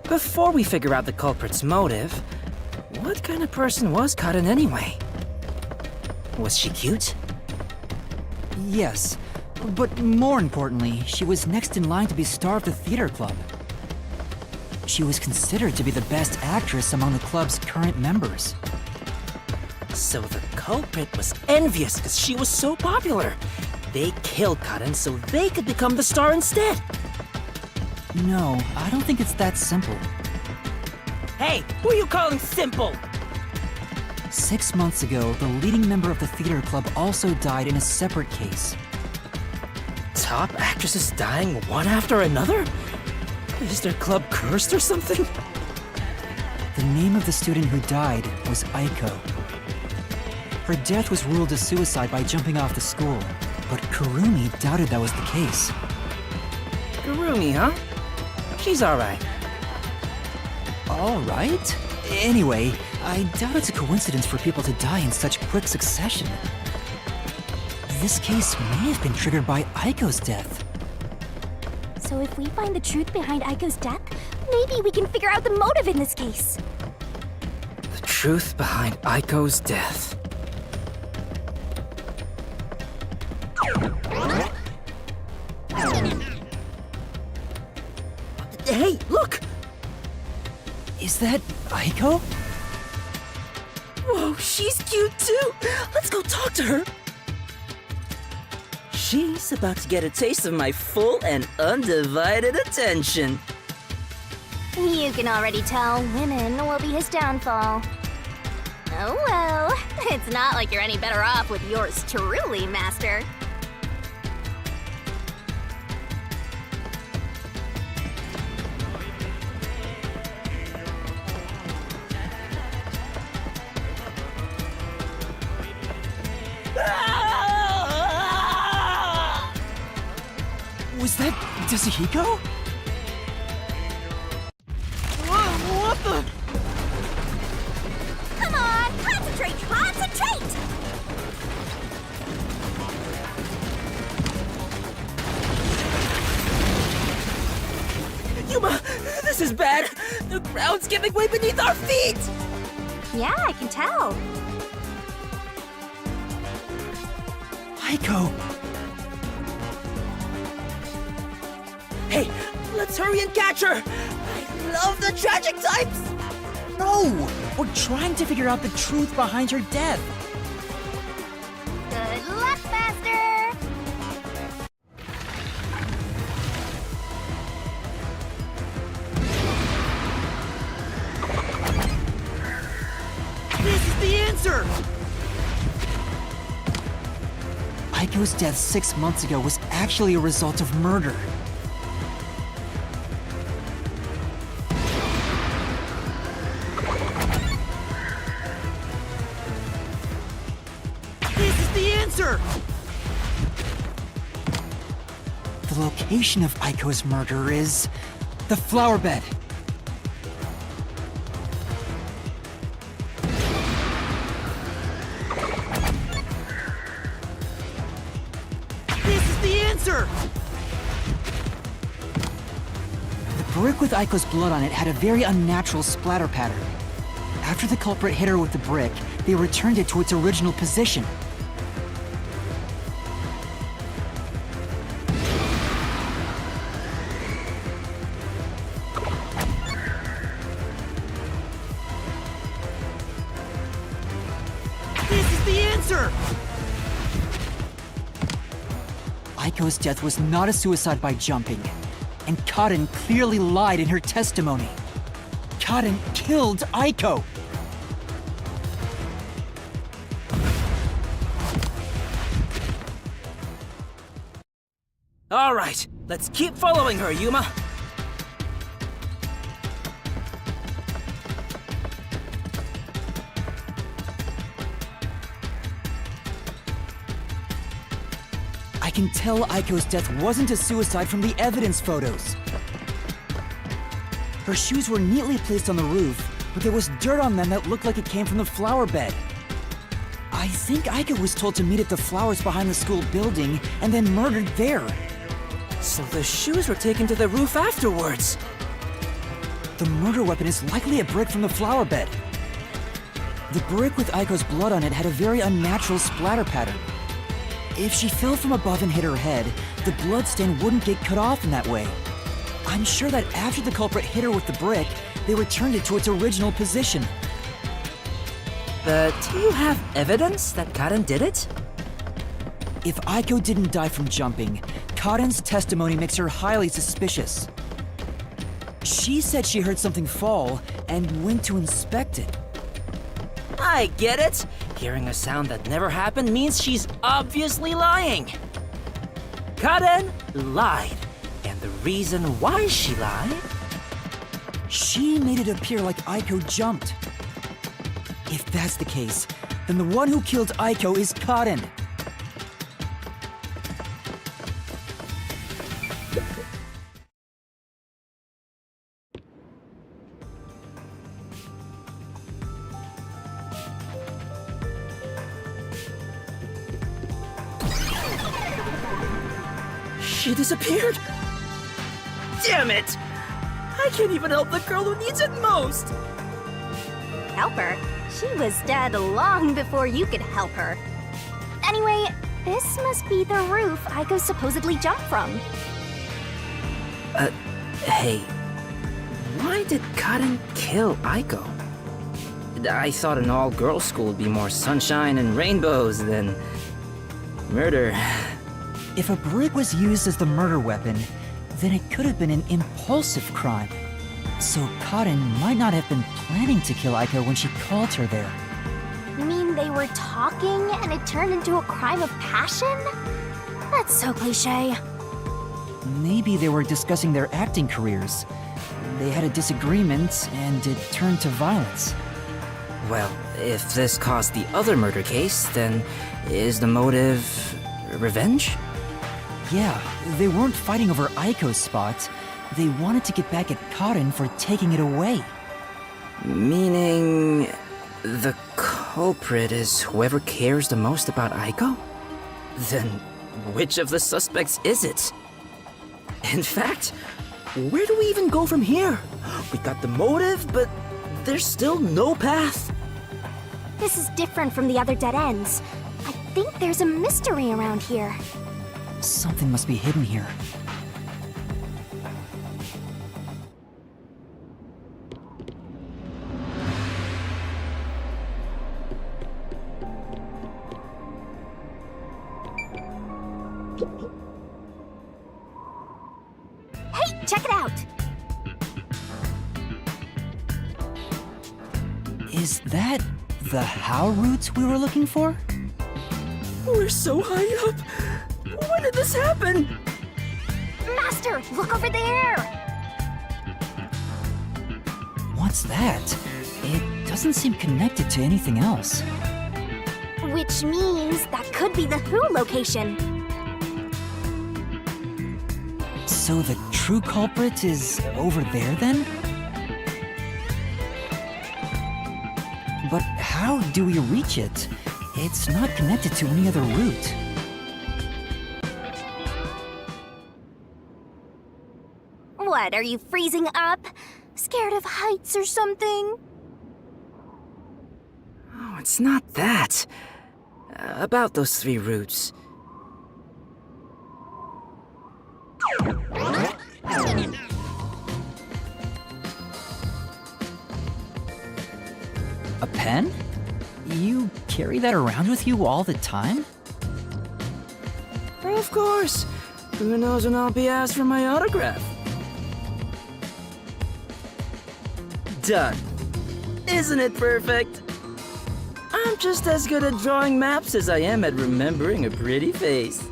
Before we figure out the culprit's motive, what kind of person was Karin anyway? Was she cute? Yes, but more importantly, she was next in line to be star of the theater club. She was considered to be the best actress among the club's current members. So the culprit was envious because she was so popular. They killed Karin so they could become the star instead. No, I don't think it's that simple. Hey, who are you calling simple? 6 months ago, the leading member of the theater club also died in a separate case. Top actresses dying one after another? Is their club cursed or something? The name of the student who died was Aiko. Her death was ruled a suicide by jumping off the school, but Kurumi doubted that was the case. Kurumi, huh? She's alright. Alright? Anyway, I doubt it's a coincidence for people to die in such quick succession. This case may have been triggered by Aiko's death. So if we find the truth behind Aiko's death, maybe we can figure out the motive in this case. The truth behind Aiko's death. Hey, look! Is that Aiko? Whoa, she's cute too. Let's go talk to her. She's about to get a taste of my full and undivided attention. You can already tell women will be his downfall. Oh well, it's not like you're any better off with yours truly, Master. Was that Kazuhiko? What the? Come on, concentrate, concentrate! Yuma, this is bad. The ground's giving way beneath our feet. Yeah, I can tell. Aiko! Hey, let's hurry and catch her. I love the tragic types. No! We're trying to figure out the truth behind her death. Good luck, Master! This is the answer. Aiko's death 6 months ago was actually a result of murder. This is the answer. The location of Aiko's murder is the flower bed. This is the answer. The brick with Aiko's blood on it had a very unnatural splatter pattern. After the culprit hit her with the brick, they returned it to its original position. This is the answer. Aiko's death was not a suicide by jumping, and Karin clearly lied in her testimony. Karin killed Aiko! All right, let's keep following her, Yuma. I can tell Aiko's death wasn't a suicide from the evidence photos. Her shoes were neatly placed on the roof, but there was dirt on them that looked like it came from the flower bed. I think Aiko was told to meet at the flowers behind the school building and then murdered there. So the shoes were taken to the roof afterwards. The murder weapon is likely a brick from the flower bed. The brick with Aiko's blood on it had a very unnatural splatter pattern. If she fell from above and hit her head, the bloodstain wouldn't get cut off in that way. I'm sure that after the culprit hit her with the brick, they returned it to its original position. But do you have evidence that Karen did it? If Aiko didn't die from jumping, Karen's testimony makes her highly suspicious. She said she heard something fall and went to inspect it. I get it. Hearing a sound that never happened means she's obviously lying. Karen lied. And the reason why she lied? She made it appear like Aiko jumped. If that's the case, then the one who killed Aiko is Karen. She disappeared? Damn it! I can't even help the girl who needs it most! Help her? She was dead long before you could help her. Anyway, this must be the roof Aiko supposedly jumped from. Hey, why did Karen kill Aiko? I thought an all-girls school would be more sunshine and rainbows than murder. If a brick was used as the murder weapon, then it could have been an impulsive crime. So Karen might not have been planning to kill Aiko when she called her there. You mean they were talking and it turned into a crime of passion? That's so cliche. Maybe they were discussing their acting careers. They had a disagreement and it turned to violence. Well, if this caused the other murder case, then is the motive revenge? Yeah, they weren't fighting over Aiko's spot. They wanted to get back at Karen for taking it away. Meaning the culprit is whoever cares the most about Aiko? Then which of the suspects is it? In fact, where do we even go from here? We got the motive, but there's still no path. This is different from the other dead ends. I think there's a mystery around here. Something must be hidden here. Hey, check it out! Is that the How roots we were looking for? We're so high up! When did this happen? Master, look over there! What's that? It doesn't seem connected to anything else. Which means that could be the Who location. So the true culprit is over there then? But how do we reach it? It's not connected to any other route. What, are you freezing up? Scared of heights or something? Oh, it's not that. About those 3 routes. A pen? You carry that around with you all the time? Of course. Who knows when I'll be asked for my autograph? Done. Isn't it perfect? I'm just as good at drawing maps as I am at remembering a pretty face.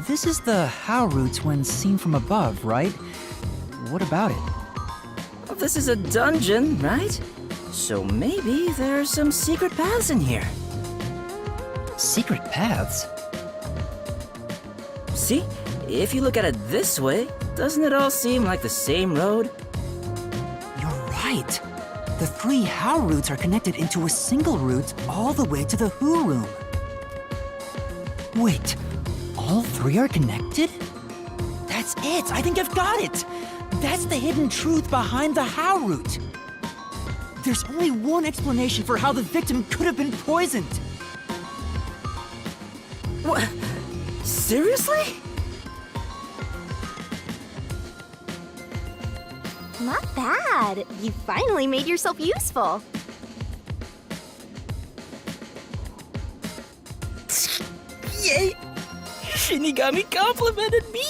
This is the How route when seen from above, right? What about it? Well, this is a dungeon, right? So maybe there's some secret paths in here. Secret paths? See? If you look at it this way, doesn't it all seem like the same road? You're right. The 3 How routes are connected into a single route all the way to the Who room. Wait, all 3 are connected? That's it! I think I've got it! That's the hidden truth behind the How route. There's only one explanation for how the victim could have been poisoned. What? Seriously? Not bad. You finally made yourself useful. Yay! Shinigami complimented me!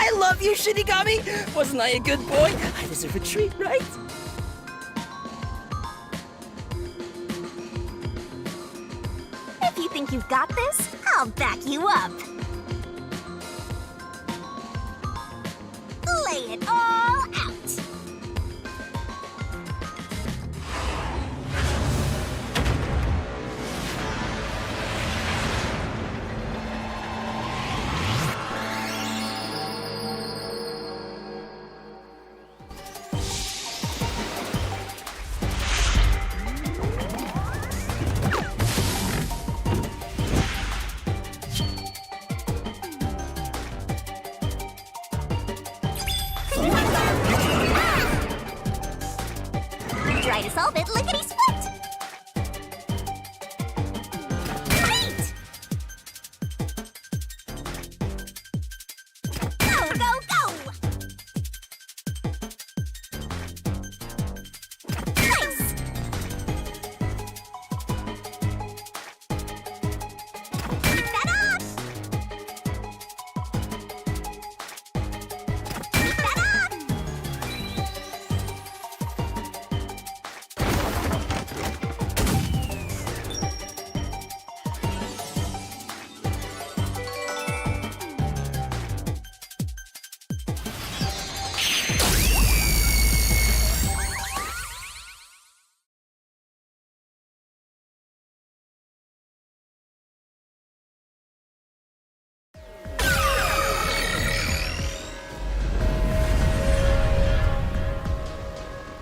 I love you, Shinigami! Wasn't I a good boy? I deserve a treat, right? If you think you've got this, I'll back you up. Lay it all out. Try to solve it lickety-split! Great! Go, go, go! Nice! Keep that up! Keep that up!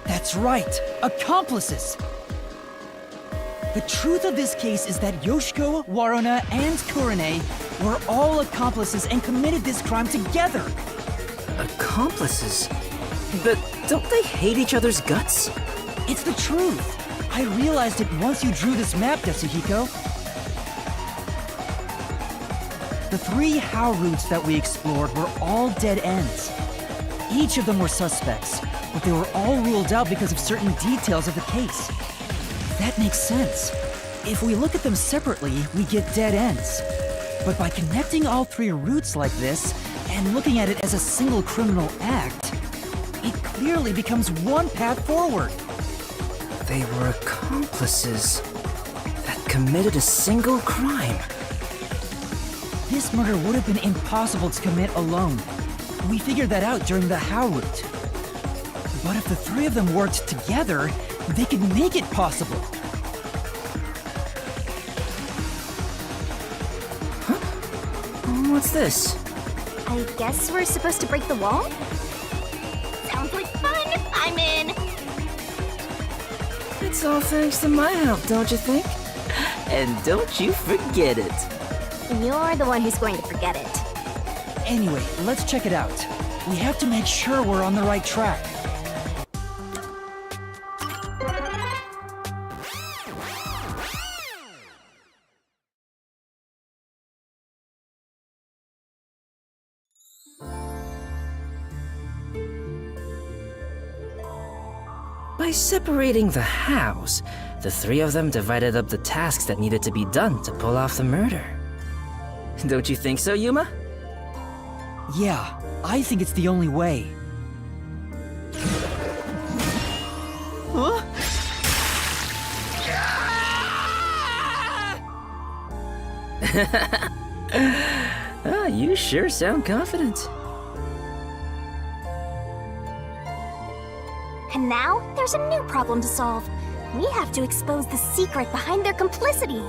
That's right, accomplices! The truth of this case is that Yoshiko, Waruna, and Kurane were all accomplices and committed this crime together! Accomplices? But don't they hate each other's guts? It's the truth! I realized it once you drew this map, Yasuhiko. The 3 How routes that we explored were all dead ends. Each of them were suspects, but they were all ruled out because of certain details of the case. That makes sense. If we look at them separately, we get dead ends. But by connecting all 3 routes like this, and looking at it as a single criminal act, it clearly becomes one path forward. They were accomplices that committed a single crime. This murder would have been impossible to commit alone. We figured that out during the How route. But if the 3 of them worked together, they could make it possible. What's this? I guess we're supposed to break the wall? Sounds like fun! I'm in! It's all thanks to my help, don't you think? And don't you forget it. You're the one who's going to forget it. Anyway, let's check it out. We have to make sure we're on the right track. By separating the hows, the 3 of them divided up the tasks that needed to be done to pull off the murder. Don't you think so, Yuma? Yeah, I think it's the only way. Huh? You sure sound confident. And now, there's a new problem to solve. We have to expose the secret behind their complicity.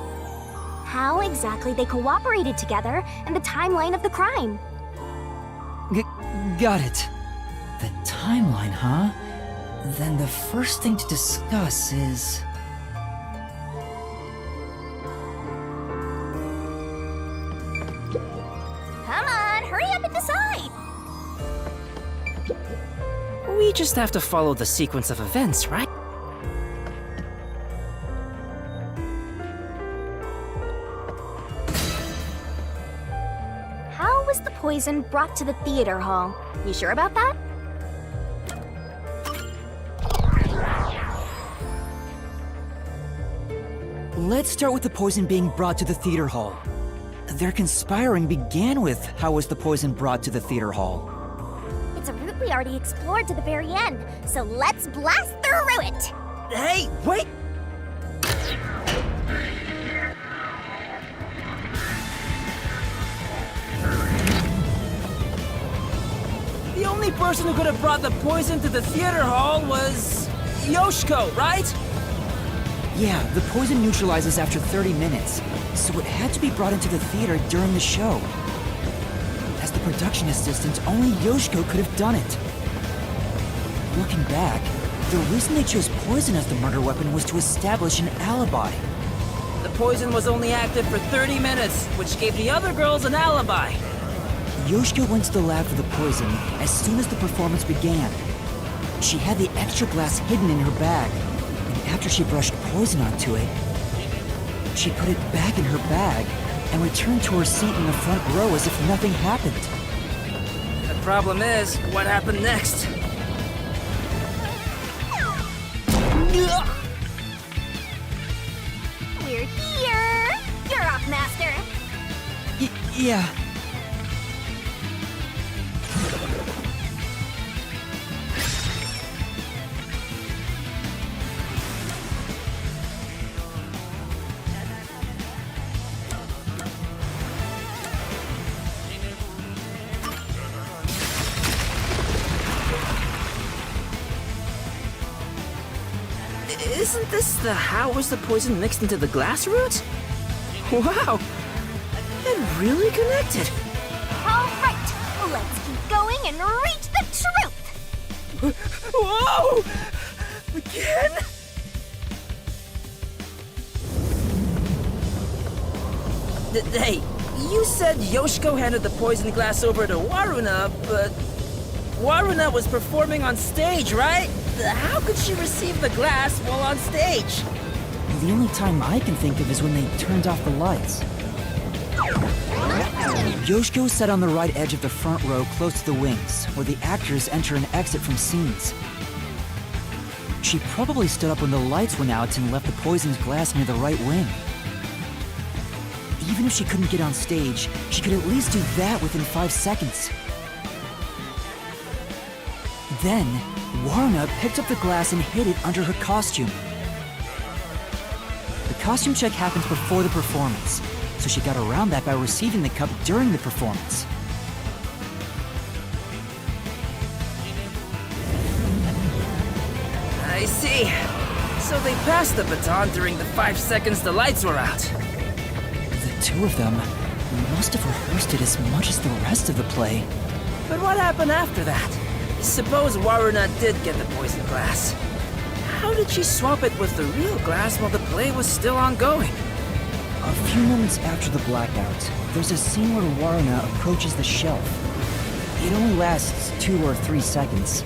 how exactly they cooperated together and the timeline of the crime. Got it. The timeline, huh? Then the first thing to discuss is... Come on, hurry up and decide! We just have to follow the sequence of events, right? How was the poison brought to the theater hall? You sure about that? Let's start with the poison being brought to the theater hall. Their conspiring began with how was the poison brought to the theater hall. It's a route we already explored to the very end, so let's blast through it! Hey, wait! The only person who could have brought the poison to the theater hall was... Yoshiko, right? Yeah, the poison neutralizes after 30 minutes, so it had to be brought into the theater during the show. As the production assistant, only Yoshiko could have done it. Looking back, the reason they chose poison as the murder weapon was to establish an alibi. The poison was only active for 30 minutes, which gave the other girls an alibi. Yoshiko went to the lab for the poison as soon as the performance began. She had the extra glass hidden in her bag, and after she brushed poison onto it, she put it back in her bag and returned to her seat in the front row as if nothing happened. The problem is, what happened next? We're here! You're up, Master! Yeah. Isn't this the how was the poison mixed into the glass root? Wow! It really connected! Alright, let's keep going and reach the truth! Whoa! Again? Hey, you said Yoshiko handed the poison glass over to Waruna, but Waruna was performing on stage, right? How could she receive the glass while on stage? The only time I can think of is when they turned off the lights. Yoshiko sat on the right edge of the front row close to the wings, where the actors enter and exit from scenes. She probably stood up when the lights went out and left the poisoned glass near the right wing. Even if she couldn't get on stage, she could at least do that within 5 seconds. Then, Waruna picked up the glass and hid it under her costume. The costume check happens before the performance, so she got around that by receiving the cup during the performance. I see. So they passed the baton during the 5 seconds the lights were out. The two of them must have rehearsed it as much as the rest of the play. But what happened after that? Suppose Waruna did get the poison glass. How did she swap it with the real glass while the play was still ongoing? A few moments after the blackout, there's a scene where Waruna approaches the shelf. It only lasts 2 or 3 seconds,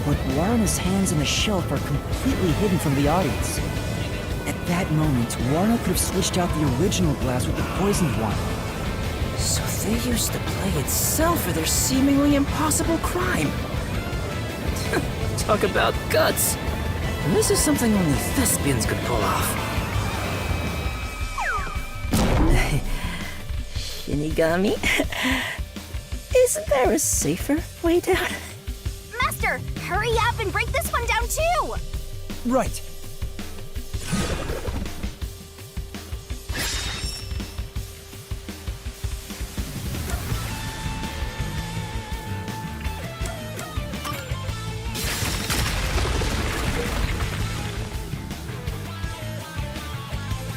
but Waruna's hands on the shelf are completely hidden from the audience. At that moment, Waruna could have switched out the original glass with the poisoned one. So they used the play itself for their seemingly impossible crime. Talk about guts. This is something only thespians could pull off. Shinigami? Isn't there a safer way down? Master, hurry up and break this one down too! Right.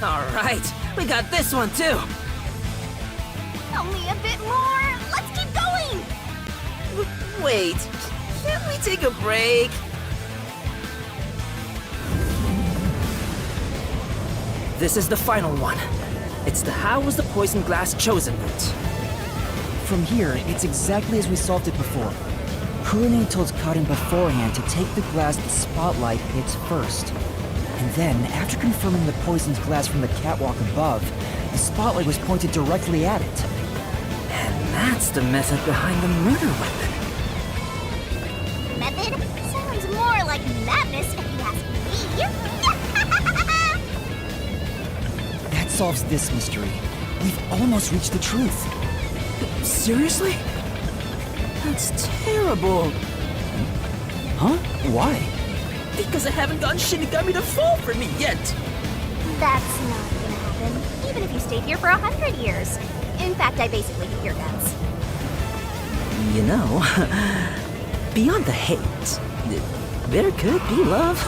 All right. We got this one too! Only a bit more! Let's keep going! Wait, can't we take a break? This is the final one. It's the How Was the Poison Glass Chosen route. From here, it's exactly as we solved it before. Kurone told Karin beforehand to take the glass the spotlight hits first. And then, after confirming the poisoned glass from the catwalk above, the spotlight was pointed directly at it. And that's the method behind the murder weapon. Method? Sounds more like madness if you ask me. That solves this mystery. We've almost reached the truth. Seriously? That's terrible. Huh? Why? Because I haven't gotten Shinigami to fall for me yet. That's not gonna happen, even if you stayed here for 100 years. In fact, I basically hate your guts. You know, beyond the hate, there could be love.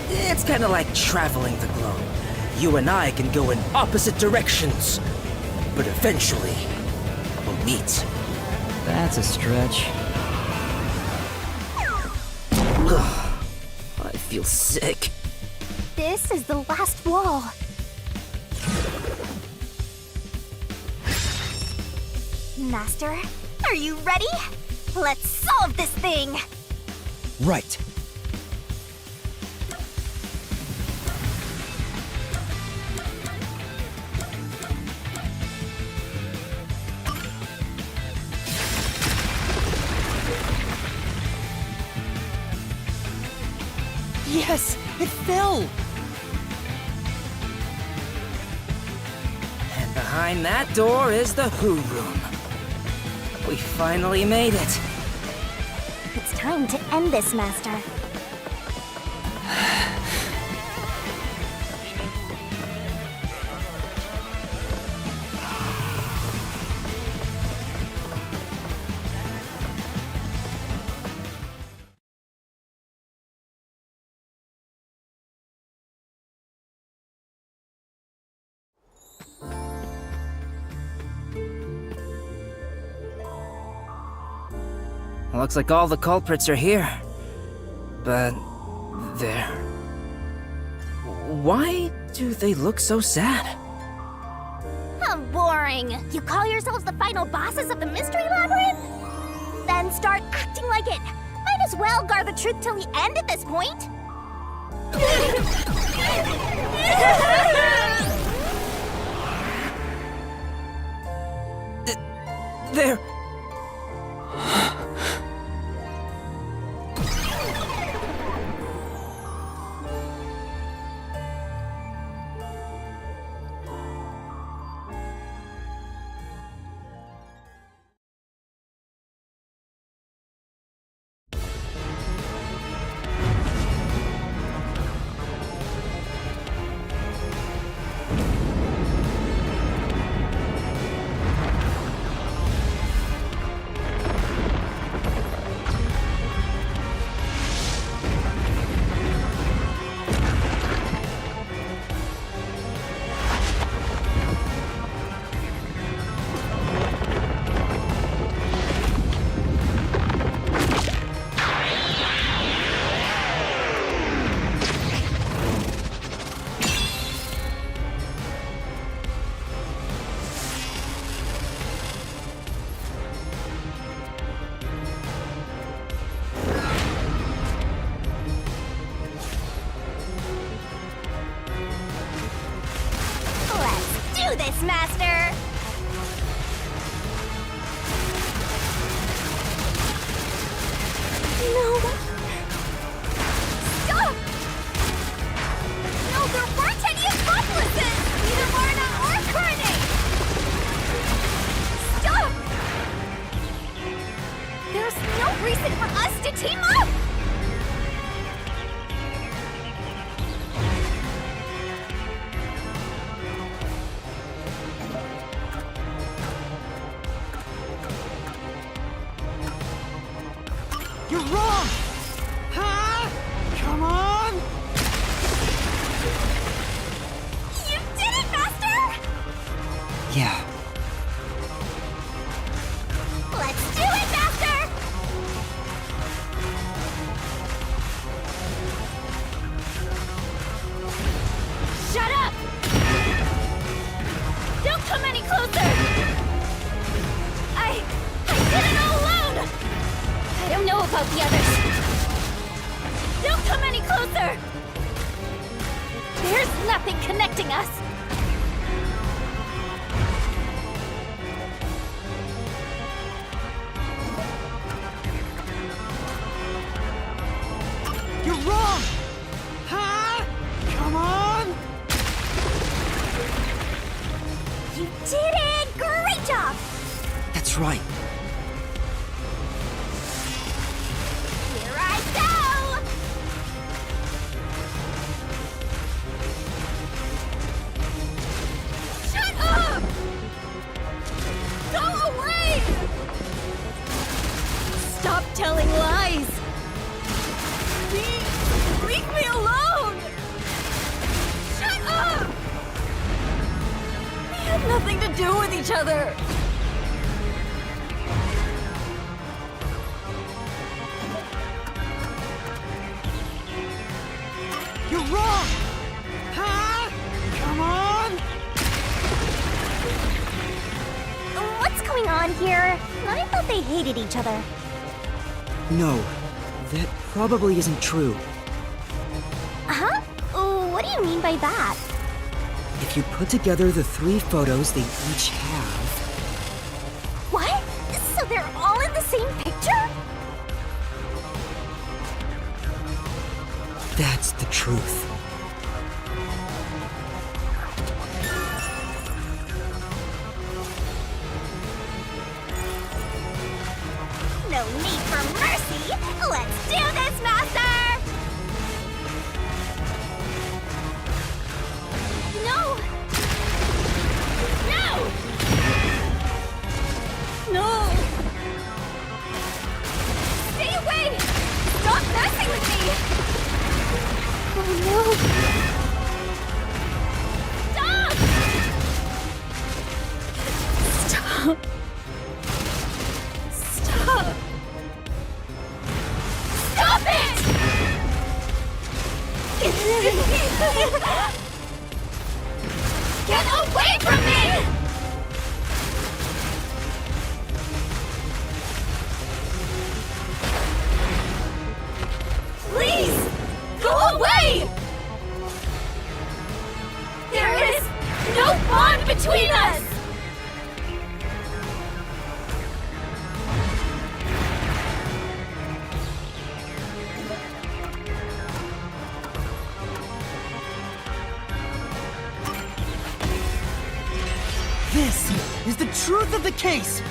It's kind of like traveling the globe. You and I can go in opposite directions, but eventually, we'll meet. That's a stretch. I feel sick. This is the last wall. Master, are you ready? Let's solve this thing! Right. Yes! It fell! And behind that door is the Who Room. We finally made it. It's time to end this, Master. Looks like all the culprits are here. But they're... Why do they look so sad? How boring! You call yourselves the final bosses of the Mystery Labyrinth? Then start acting like it! Might as well guard the truth till the end at this point! They're... Let's do this, Master! No! Stop! No, there weren't any accomplices! Neither Varna or Kurone! Stop! There's no reason for us to team up! You're wrong! Huh? Come on! You did it, Master! Yeah. Let's do it, Master! Shut up! Don't come any closer! I did it all alone! I don't know about the others. Don't come any closer! There's nothing connecting us! You're wrong! Huh? Come on! You did it! Great job! That's right. Here I go! Shut up! Go away! Stop telling lies! Please, leave me alone! Shut up! We had nothing to do with each other! You're wrong! Huh? Come on! What's going on here? I thought they hated each other. No, that probably isn't true. Huh? What do you mean by that? If you put together the 3 photos they each have... What? So they're all in the same picture? That's the truth. No need for mercy! Let's do this, Master! No! No! No! Stay away! Stop messing with me! Oh no! Stop! Stop! Stop it! Get away from me! Please! Go away! There is no bond between us! This is the truth of the case!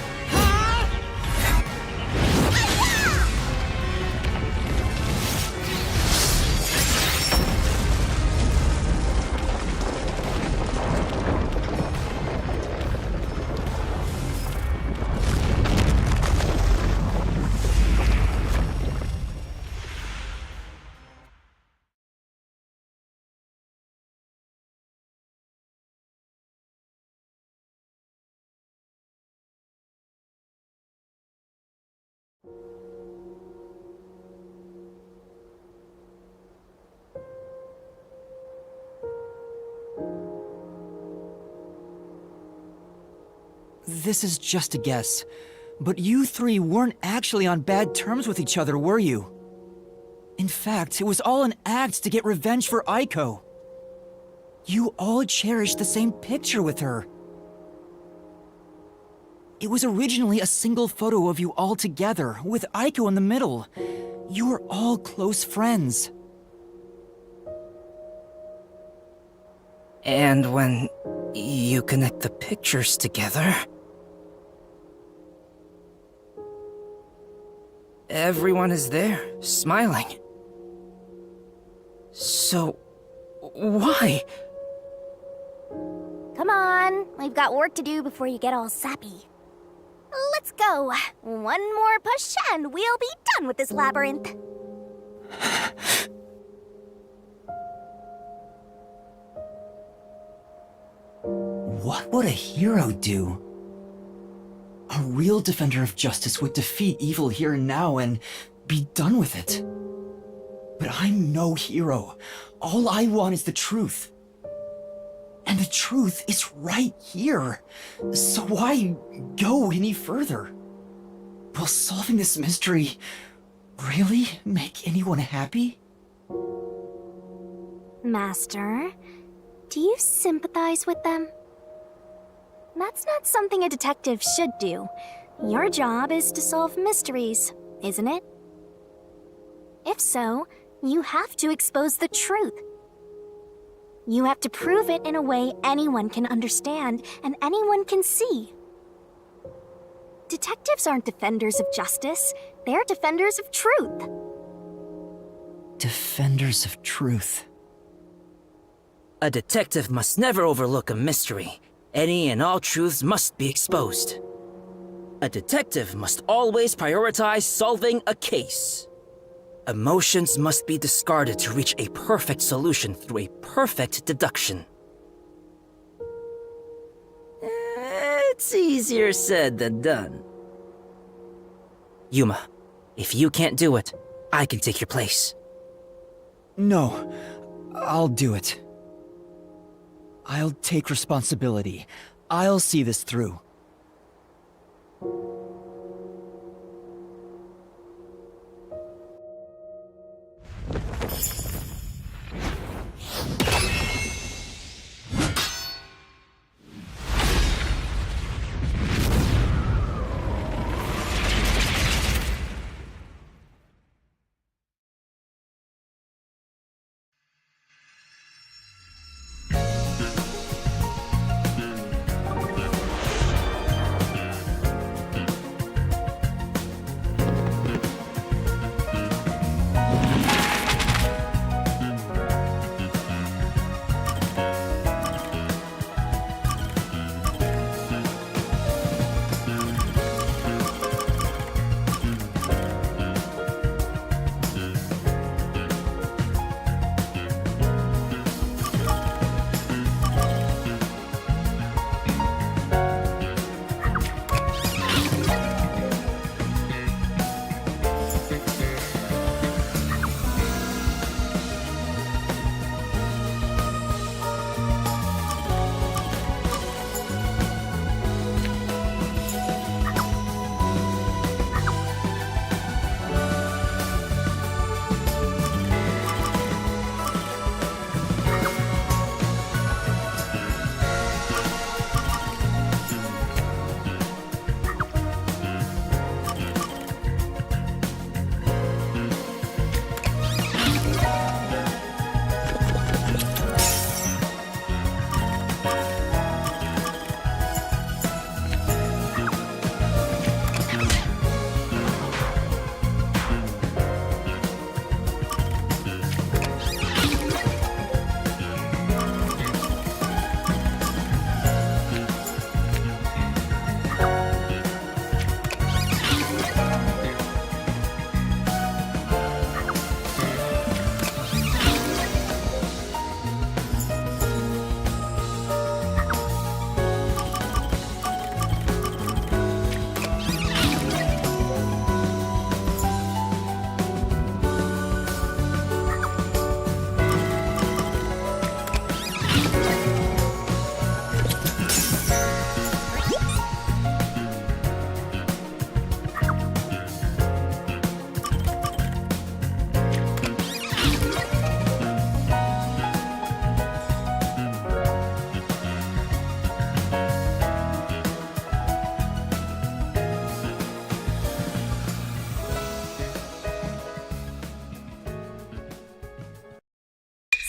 This is just a guess, but you 3 weren't actually on bad terms with each other, were you? In fact, it was all an act to get revenge for Aiko. You all cherished the same picture with her. It was originally a single photo of you all together, with Aiko in the middle. You were all close friends. And when you connect the pictures together, everyone is there, smiling. So, why? Come on, we've got work to do before you get all sappy. Let's go. One more push and we'll be done with this labyrinth. What would a hero do? A real defender of justice would defeat evil here and now and be done with it. But I'm no hero. All I want is the truth. And the truth is right here. So why go any further? Will solving this mystery really make anyone happy? Master, do you sympathize with them? That's not something a detective should do. Your job is to solve mysteries, isn't it? If so, you have to expose the truth. You have to prove it in a way anyone can understand and anyone can see. Detectives aren't defenders of justice, they're defenders of truth. Defenders of truth. A detective must never overlook a mystery. Any and all truths must be exposed. A detective must always prioritize solving a case. Emotions must be discarded to reach a perfect solution through a perfect deduction. It's easier said than done. Yuma, if you can't do it, I can take your place. No, I'll do it. I'll take responsibility. I'll see this through.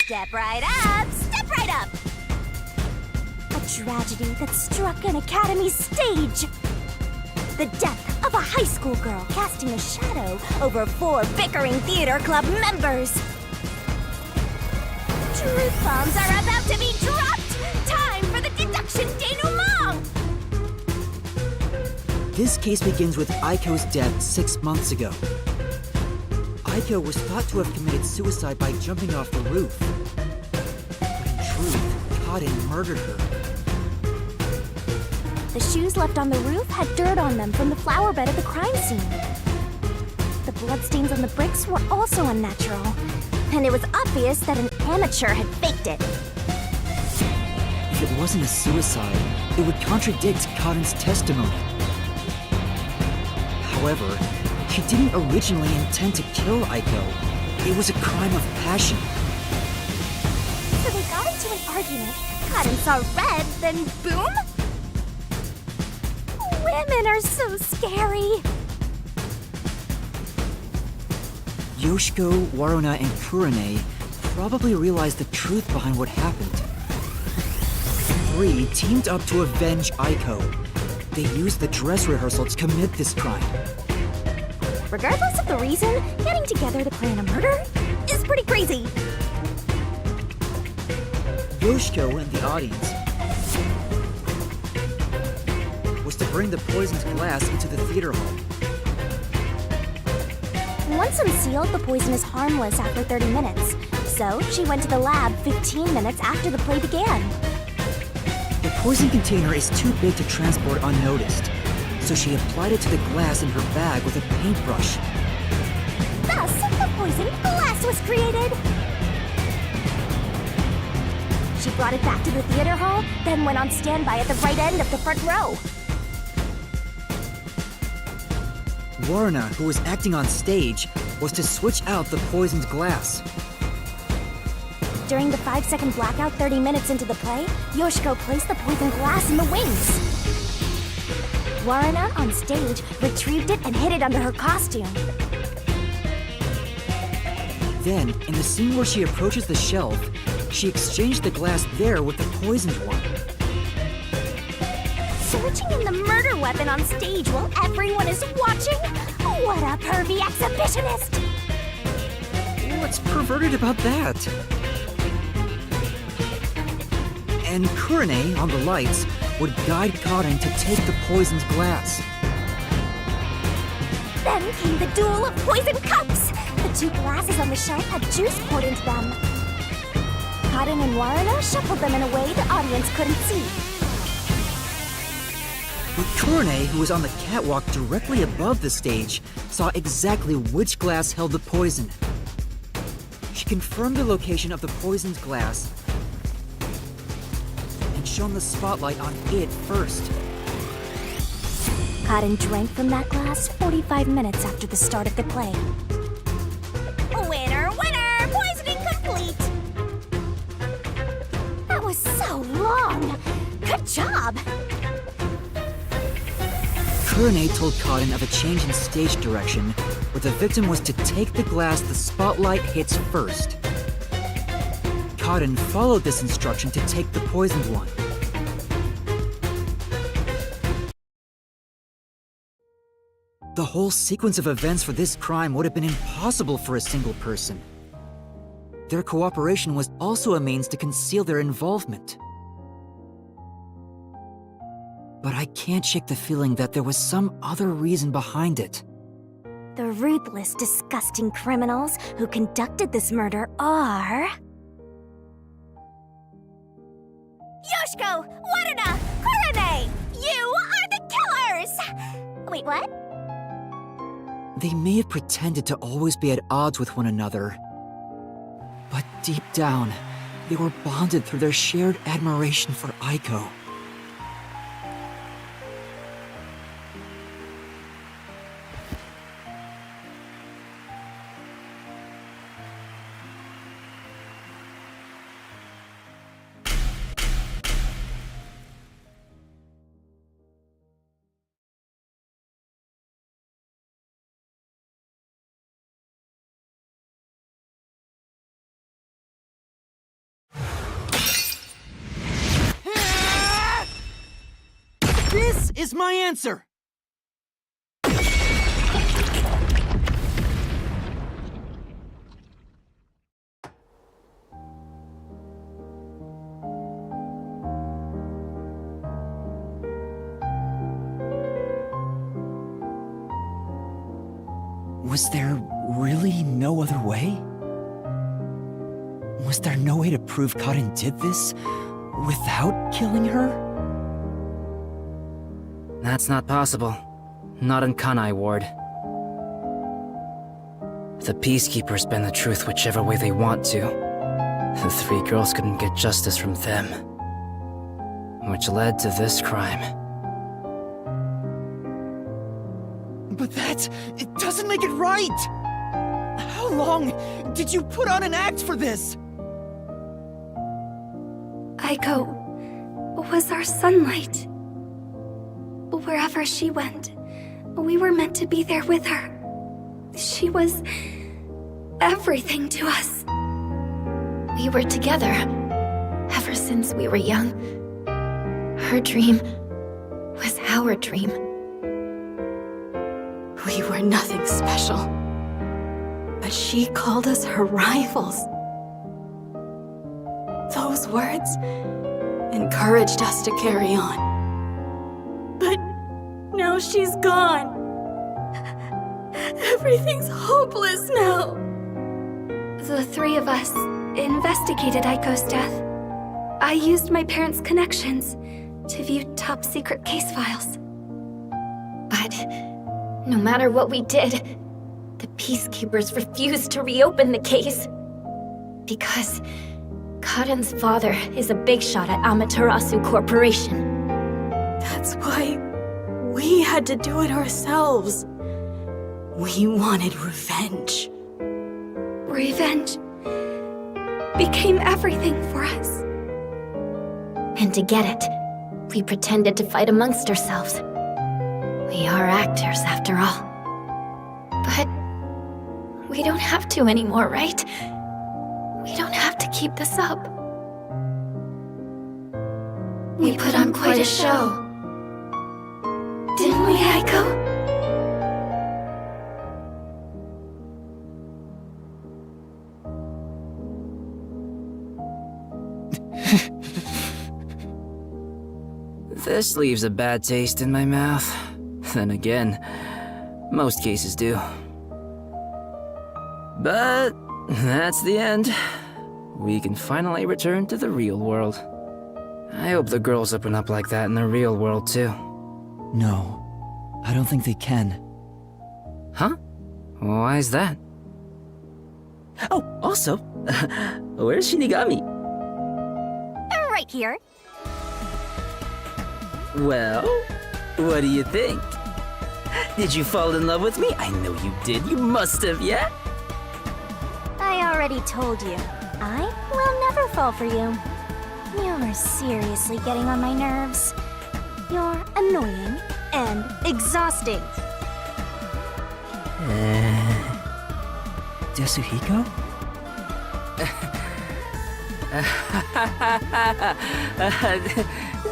Step right up! Step right up! A tragedy that struck an academy stage! The death of a high school girl casting a shadow over 4 bickering theater club members! Truth bombs are about to be dropped! Time for the deduction denouement! This case begins with Aiko's death 6 months ago. Aiko was thought to have committed suicide by jumping off the roof. But in truth, Kaden murdered her. The shoes left on the roof had dirt on them from the flower bed at the crime scene. The bloodstains on the bricks were also unnatural, and it was obvious that an amateur had faked it. If it wasn't a suicide, it would contradict Cotton's testimony. However, she didn't originally intend to kill Aiko. It was a crime of passion. So they got into an argument. Cotton saw red, then boom? Women are so scary. Yoshiko, Waruna, and Kurane probably realized the truth behind what happened. The three teamed up to avenge Aiko. They used the dress rehearsal to commit this crime. Regardless of the reason, getting together to plan a murder is pretty crazy. Yoshiko and the audience was to bring the poisoned glass into the theater hall. Once unsealed, the poison is harmless after 30 minutes. So she went to the lab 15 minutes after the play began. The poison container is too big to transport unnoticed, so she applied it to the glass in her bag with a paintbrush. Thus, the poison glass was created. She brought it back to the theater hall, then went on standby at the right end of the front row. Waruna, who was acting on stage, was to switch out the poisoned glass. During the 5-second blackout 30 minutes into the play, Yoshiko placed the poisoned glass in the wings. Waruna, on stage, retrieved it and hid it under her costume. Then, in the scene where she approaches the shelf, she exchanged the glass there with the poisoned one. Searching in the murder weapon on stage while everyone is watching? What a pervy exhibitionist! What's perverted about that? And Kurane, on the lights, would guide Cotton to take the poisoned glass. Then came the duel of poison cups! The two glasses on the shelf had juice poured into them. Cotton and Waruna shuffled them in a way the audience couldn't see. But Kurane, who was on the catwalk directly above the stage, saw exactly which glass held the poison. She confirmed the location of the poisoned glass and shone the spotlight on it first. Cotton drank from that glass 45 minutes after the start of the play. Winner, winner! Poisoning complete! That was so long! Good job! Kurane told Cotton of a change in stage direction, where the victim was to take the glass the spotlight hits first. Cotton followed this instruction to take the poisoned one. The whole sequence of events for this crime would have been impossible for a single person. Their cooperation was also a means to conceal their involvement. But I can't shake the feeling that there was some other reason behind it. The ruthless, disgusting criminals who conducted this murder are... Yoshiko! Waruna! Kurane! You are the killers! Wait, what? They may have pretended to always be at odds with one another, but deep down, they were bonded through their shared admiration for Aiko. This is my answer! Was there really no other way? Was there no way to prove Cotton did this without killing her? That's not possible. Not in Kanai Ward. The Peacekeepers bend the truth whichever way they want to. The three girls couldn't get justice from them. Which led to this crime. But it doesn't make it right! How long did you put on an act for this? Aiko was our sunlight. Wherever she went, we were meant to be there with her. She was everything to us. We were together ever since we were young. Her dream was our dream. We were nothing special. But she called us her rivals. Those words encouraged us to carry on. But now she's gone. Everything's hopeless now. The three of us investigated Aiko's death. I used my parents' connections to view top-secret case files. But no matter what we did, the Peacekeepers refused to reopen the case. Because Karen's father is a big shot at Amaterasu Corporation. That's why we had to do it ourselves. We wanted revenge. Revenge became everything for us. And to get it, we pretended to fight amongst ourselves. We are actors, after all. But we don't have to anymore, right? We don't have to keep this up. We put on quite a show. Didn't we, Aiko? This leaves a bad taste in my mouth. Then again, most cases do. But that's the end. We can finally return to the real world. I hope the girls open up like that in the real world too. No, I don't think they can. Huh? Why is that? Oh, also, where's Shinigami? Right here. Well, what do you think? Did you fall in love with me? I know you did. You must have, yeah? I already told you. I will never fall for you. You're seriously getting on my nerves. You're annoying and exhausting. Yasuhiko?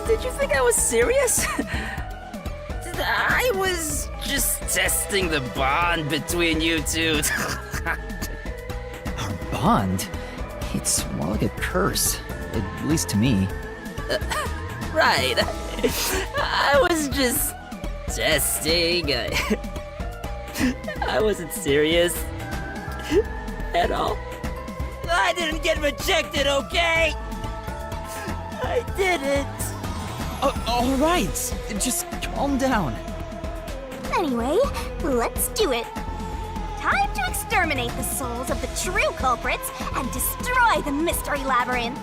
Did you think I was serious? I was just testing the bond between you two. Our bond? It's more like a curse, at least to me. Right. I was just testing. I wasn't serious at all. I didn't get rejected, okay? I didn't. All right, just calm down. Anyway, let's do it. Time to exterminate the souls of the true culprits and destroy the Mystery Labyrinth.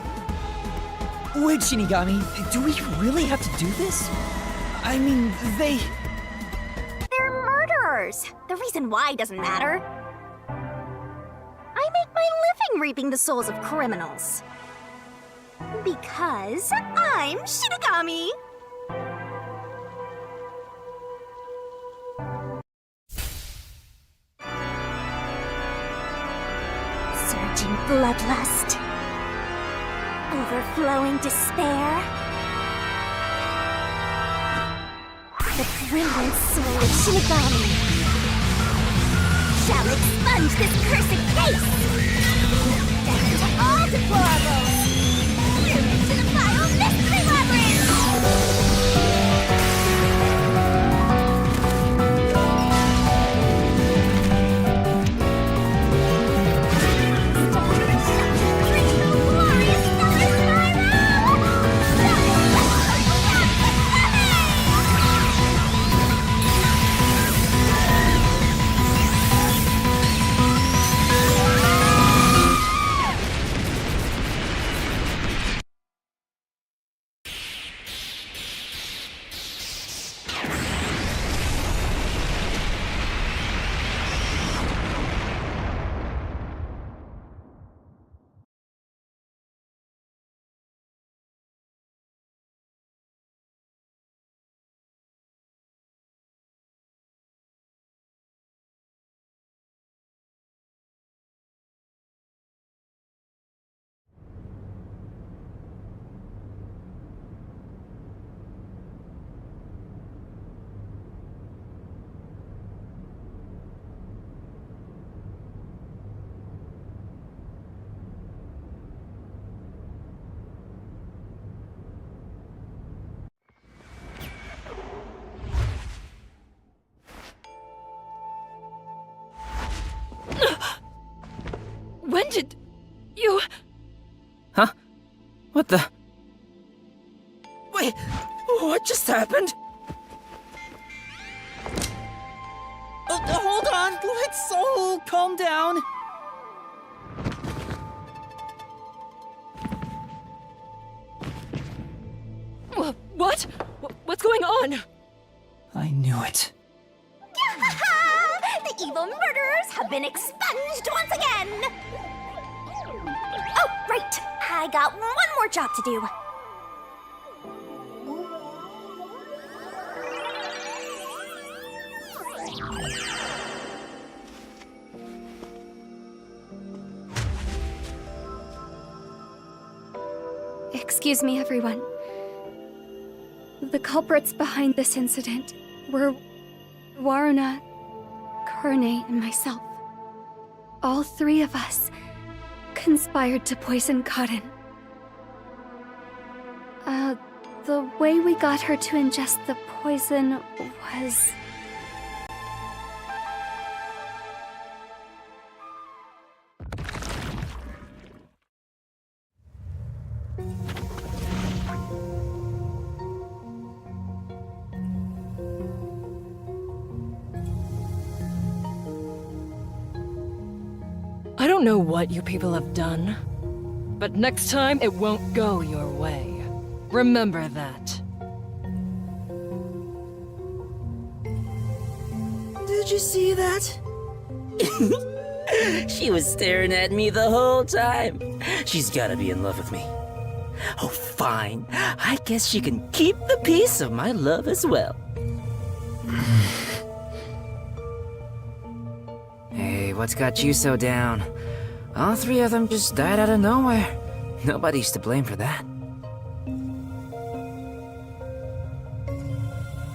Wait, Shinigami, do we really have to do this? I mean, They're murderers. The reason why doesn't matter. I make my living reaping the souls of criminals. Because I'm Shinigami. Surging bloodlust. Overflowing despair. The brilliant soul of Shinigami shall expunge this cursed case! Death to all deplorables! Doom into the vile Mystery Labyrinth! When did you... Huh? What the? Wait, what just happened? Hold on, let's all calm down. What? What's going on? I knew it. The evil murderers have been expunged once again! Oh, right! I got one more job to do. Excuse me, everyone. The culprits behind this incident were Waruna, Kurne, and myself. All three of us conspired to poison Karin. The way we got her to ingest the poison was... I don't know what you people have done, but next time it won't go your way. Remember that. Did you see that? She was staring at me the whole time. She's gotta be in love with me. Oh, fine. I guess she can keep the piece of my love as well. Hey, what's got you so down? All three of them just died out of nowhere. Nobody's to blame for that.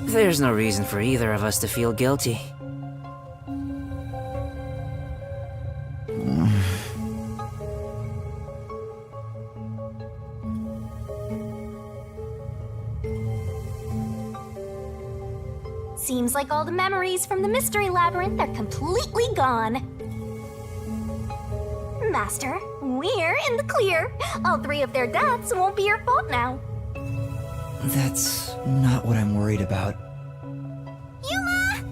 There's no reason for either of us to feel guilty. Seems like all the memories from the Mystery Labyrinth are completely gone. Master, we're in the clear. All three of their deaths won't be your fault now. That's not what I'm worried about. Yuma!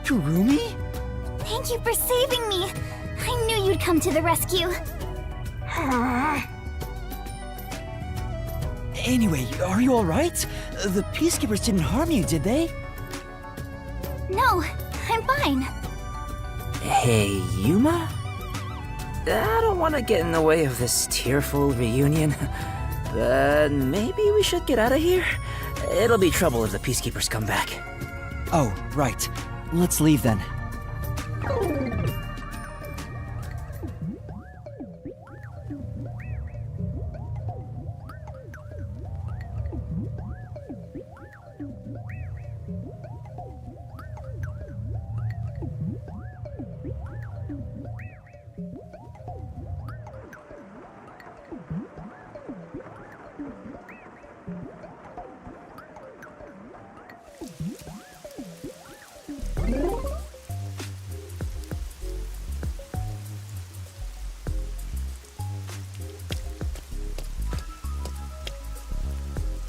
Kurumi? Thank you for saving me. I knew you'd come to the rescue. Anyway, are you alright? The Peacekeepers didn't harm you, did they? No, I'm fine. Hey, Yuma? I don't want to get in the way of this tearful reunion, but maybe we should get out of here. It'll be trouble if the Peacekeepers come back. Oh, right. Let's leave then.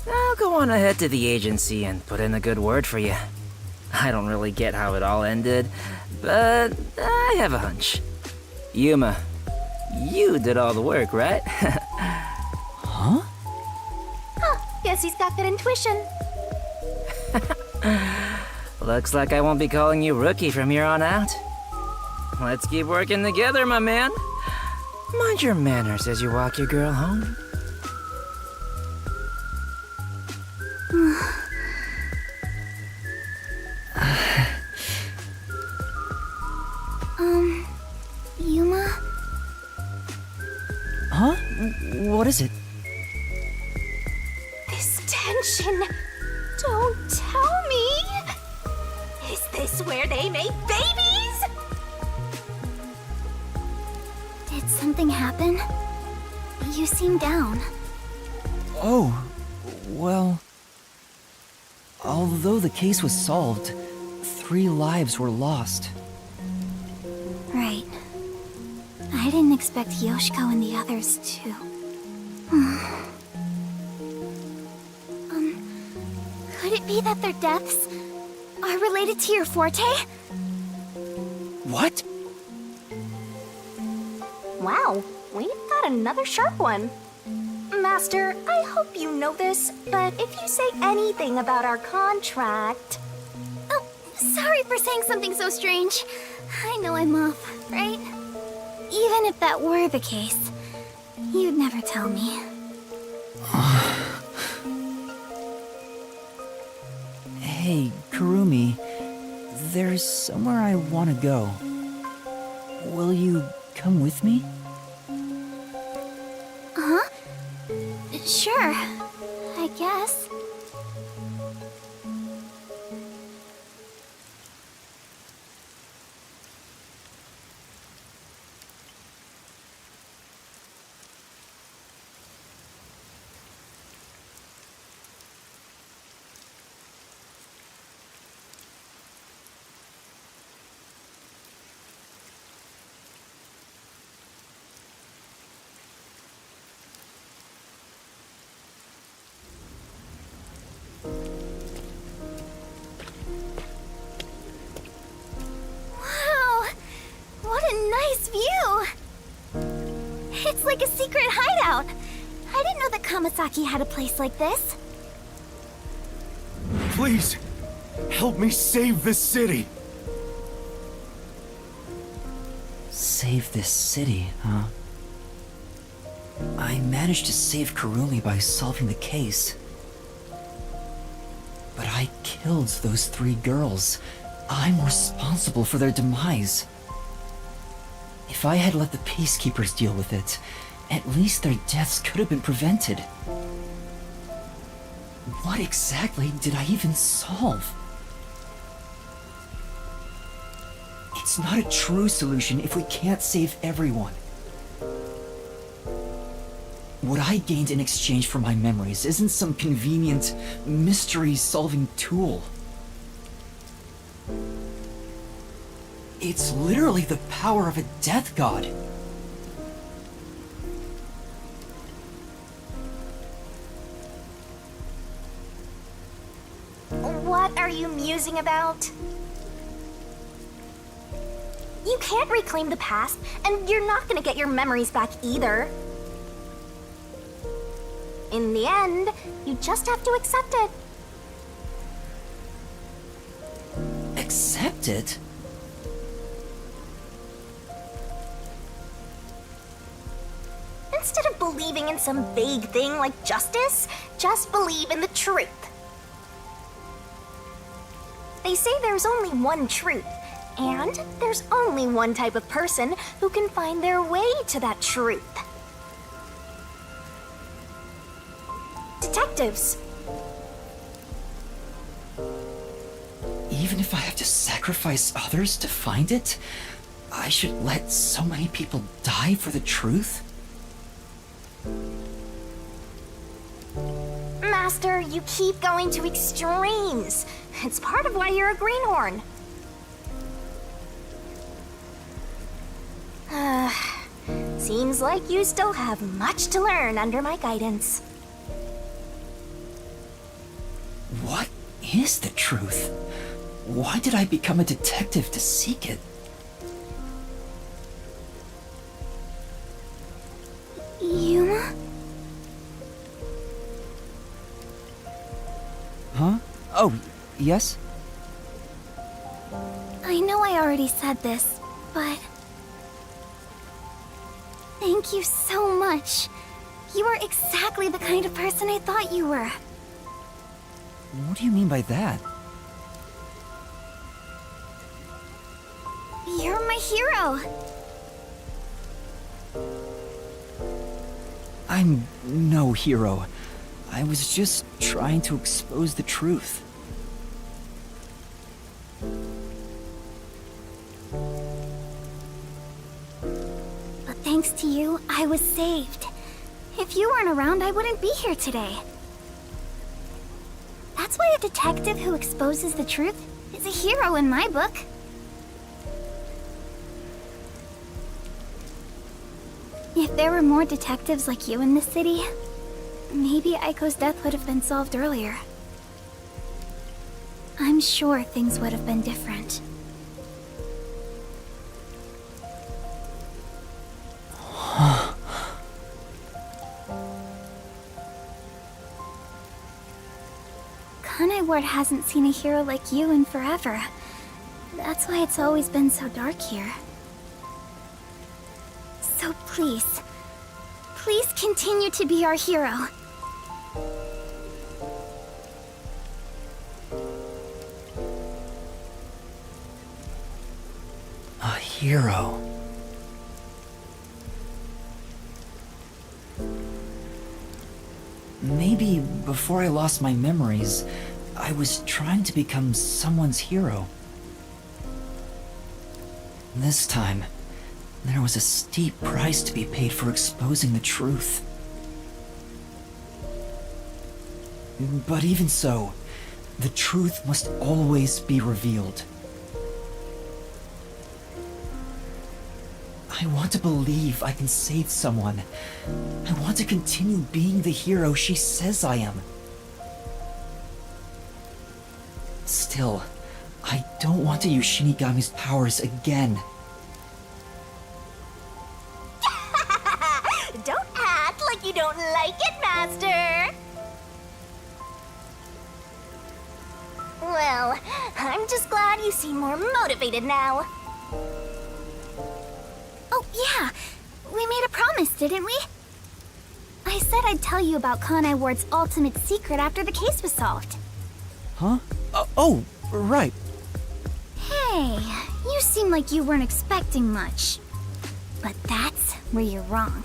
I'll go on ahead to the agency and put in a good word for you. I don't really get how it all ended, but I have a hunch. Yuma, you did all the work, right? Huh? Guess he's got good intuition. Looks like I won't be calling you Rookie from here on out. Let's keep working together, my man. Mind your manners as you walk your girl home. Yuma? Huh? What is it? This tension. Don't tell me. Is this where they make babies? Did something happen? You seem down. Oh, well... Although the case was solved, 3 lives were lost. Right. I didn't expect Yoshiko and the others to. Could it be that their deaths are related to your forte? What? Wow, we've got another sharp one. Master, I hope you know this, but if you say anything about our contract... Oh, sorry for saying something so strange. I know I'm off, right? Even if that were the case, you'd never tell me. Hey, Kurumi. There's somewhere I want to go. Will you come with me? Huh? Sure, I guess. Wow! What a nice view! It's like a secret hideout. I didn't know that Kamasaki had a place like this. Please, help me save this city. Save this city, huh? I managed to save Kurumi by solving the case. But I killed those 3 girls. I'm responsible for their demise. If I had let the Peacekeepers deal with it, at least their deaths could have been prevented. What exactly did I even solve? It's not a true solution if we can't save everyone. What I gained in exchange for my memories isn't some convenient, mystery-solving tool. It's literally the power of a death god. What are you musing about? You can't reclaim the past, and you're not gonna get your memories back either. In the end, you just have to accept it. Accept it? Instead of believing in some vague thing like justice, just believe in the truth. They say there's only one truth, and there's only one type of person who can find their way to that truth. Detectives. Even if I have to sacrifice others to find it, I should let so many people die for the truth? Master, you keep going to extremes. It's part of why you're a greenhorn. Seems like you still have much to learn under my guidance. What is the truth? Why did I become a detective to seek it? Yuma? Huh? Oh, yes? I know I already said this, but... Thank you so much. You are exactly the kind of person I thought you were. What do you mean by that? You're my hero. I'm no hero. I was just trying to expose the truth. But thanks to you, I was saved. If you weren't around, I wouldn't be here today. That's why a detective who exposes the truth is a hero in my book. If there were more detectives like you in this city, maybe Aiko's death would have been solved earlier. I'm sure things would have been different. Kanai Ward hasn't seen a hero like you in forever. That's why it's always been so dark here. So please, please continue to be our hero. A hero. Maybe before I lost my memories, I was trying to become someone's hero. This time, there was a steep price to be paid for exposing the truth. But even so, the truth must always be revealed. I want to believe I can save someone. I want to continue being the hero she says I am. Still, I don't want to use Shinigami's powers again. Don't act like you don't like it, Master! Well, I'm just glad you seem more motivated now. Oh, yeah! We made a promise, didn't we? I said I'd tell you about Kanai Ward's ultimate secret after the case was solved. Huh? Oh, right. Hey, you seem like you weren't expecting much. But that's where you're wrong.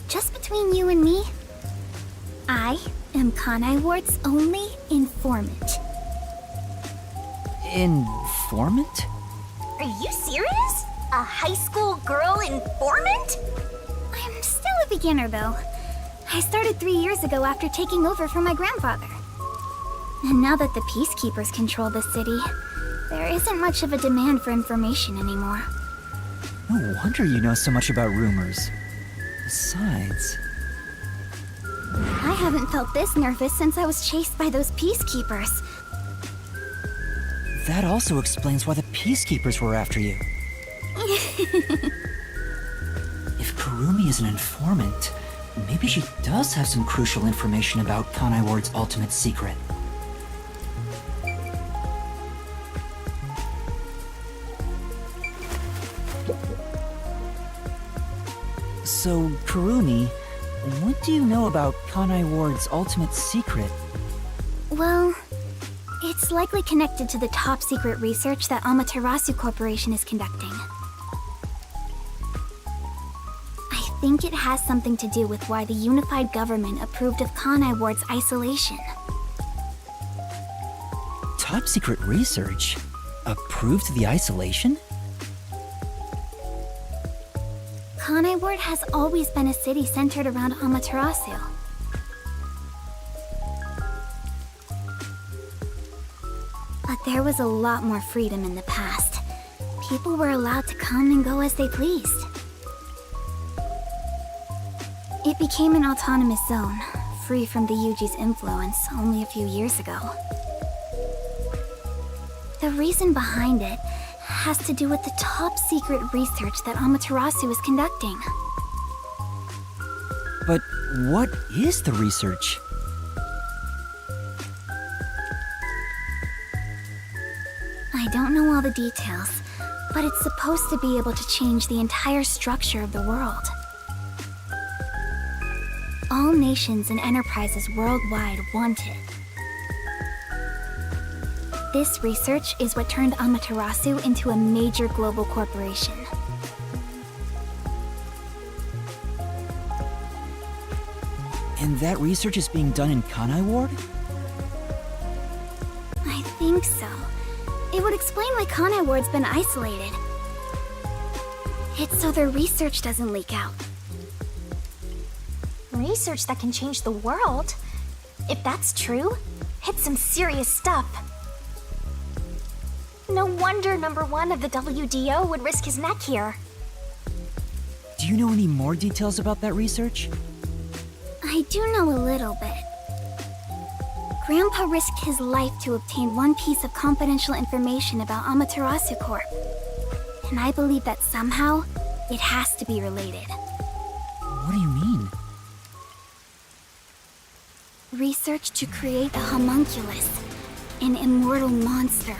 Just between you and me, I am Kanai Ward's only informant. Informant? Are you serious? A high school girl informant? I'm still a beginner, though. I started 3 years ago after taking over from my grandfather. And now that the Peacekeepers control the city, there isn't much of a demand for information anymore. No wonder you know so much about rumors. Besides... I haven't felt this nervous since I was chased by those Peacekeepers. That also explains why the Peacekeepers were after you. If Kurumi is an informant, maybe she does have some crucial information about Kanai Ward's ultimate secret. So, Kurumi, what do you know about Kanai Ward's ultimate secret? Well, it's likely connected to the top secret research that Amaterasu Corporation is conducting. I think it has something to do with why the unified government approved of Kanai Ward's isolation. Top secret research? Approved the isolation? Kanai Ward has always been a city centered around Amaterasu. But there was a lot more freedom in the past. People were allowed to come and go as they pleased. It became an autonomous zone, free from the Yuji's influence only a few years ago. The reason behind it has to do with the top secret research that Amaterasu is conducting. But what is the research? I don't know all the details, but it's supposed to be able to change the entire structure of the world. All nations and enterprises worldwide want it. This research is what turned Amaterasu into a major global corporation. And that research is being done in Kanai Ward? I think so. It would explain why Kanai Ward's been isolated. It's so their research doesn't leak out. Research that can change the world? If that's true, it's some serious stuff. wonder number 1 of the WDO would risk his neck here. Do you know any more details about that research? I do know a little bit. Grandpa risked his life to obtain one piece of confidential information about Amaterasu Corp. And I believe that somehow, it has to be related. What do you mean? Research to create a homunculus, an immortal monster.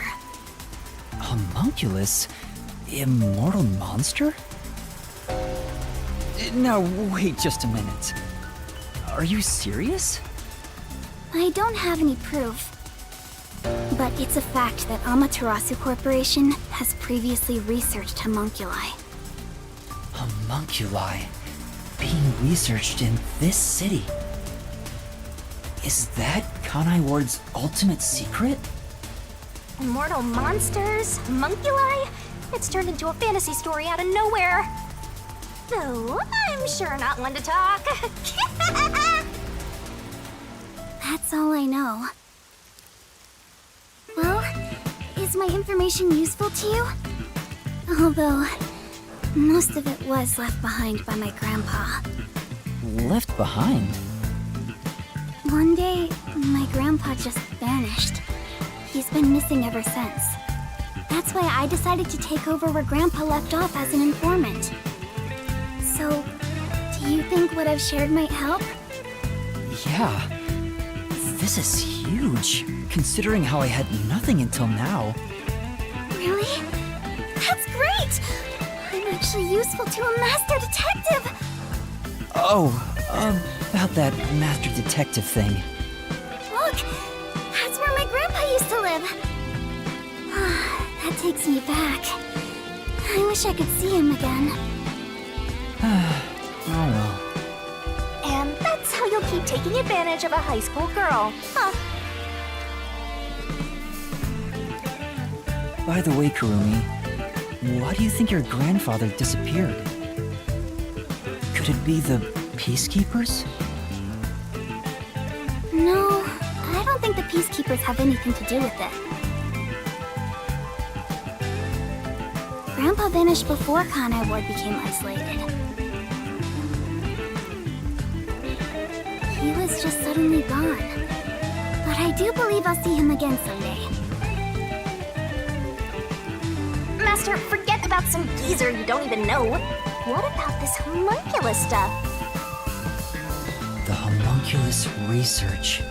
Homunculus? Immortal monster? Now, wait just a minute. Are you serious? I don't have any proof. But it's a fact that Amaterasu Corporation has previously researched homunculi. Homunculi being researched in this city. Is that Kanai Ward's ultimate secret? Immortal monsters? Homunculi? It's turned into a fantasy story out of nowhere. Though, I'm sure not one to talk. That's all I know. Well, is my information useful to you? Although, most of it was left behind by my grandpa. Left behind? One day, my grandpa just vanished. He's been missing ever since. That's why I decided to take over where Grandpa left off as an informant. So, do you think what I've shared might help? Yeah. This is huge, considering how I had nothing until now. Really? That's great! I'm actually useful to a master detective! Oh, about that master detective thing. Look! That's where my grandpa used to live! That takes me back. I wish I could see him again. Oh well. And that's how you'll keep taking advantage of a high school girl, huh? By the way, Kurumi, why do you think your grandfather disappeared? Could it be the Peacekeepers? No, I don't think the Peacekeepers have anything to do with it. Grandpa vanished before Kanai Ward became isolated. He was just suddenly gone. But I do believe I'll see him again someday. Master, forget about some geezer you don't even know. What about this homunculus stuff? The homunculus research.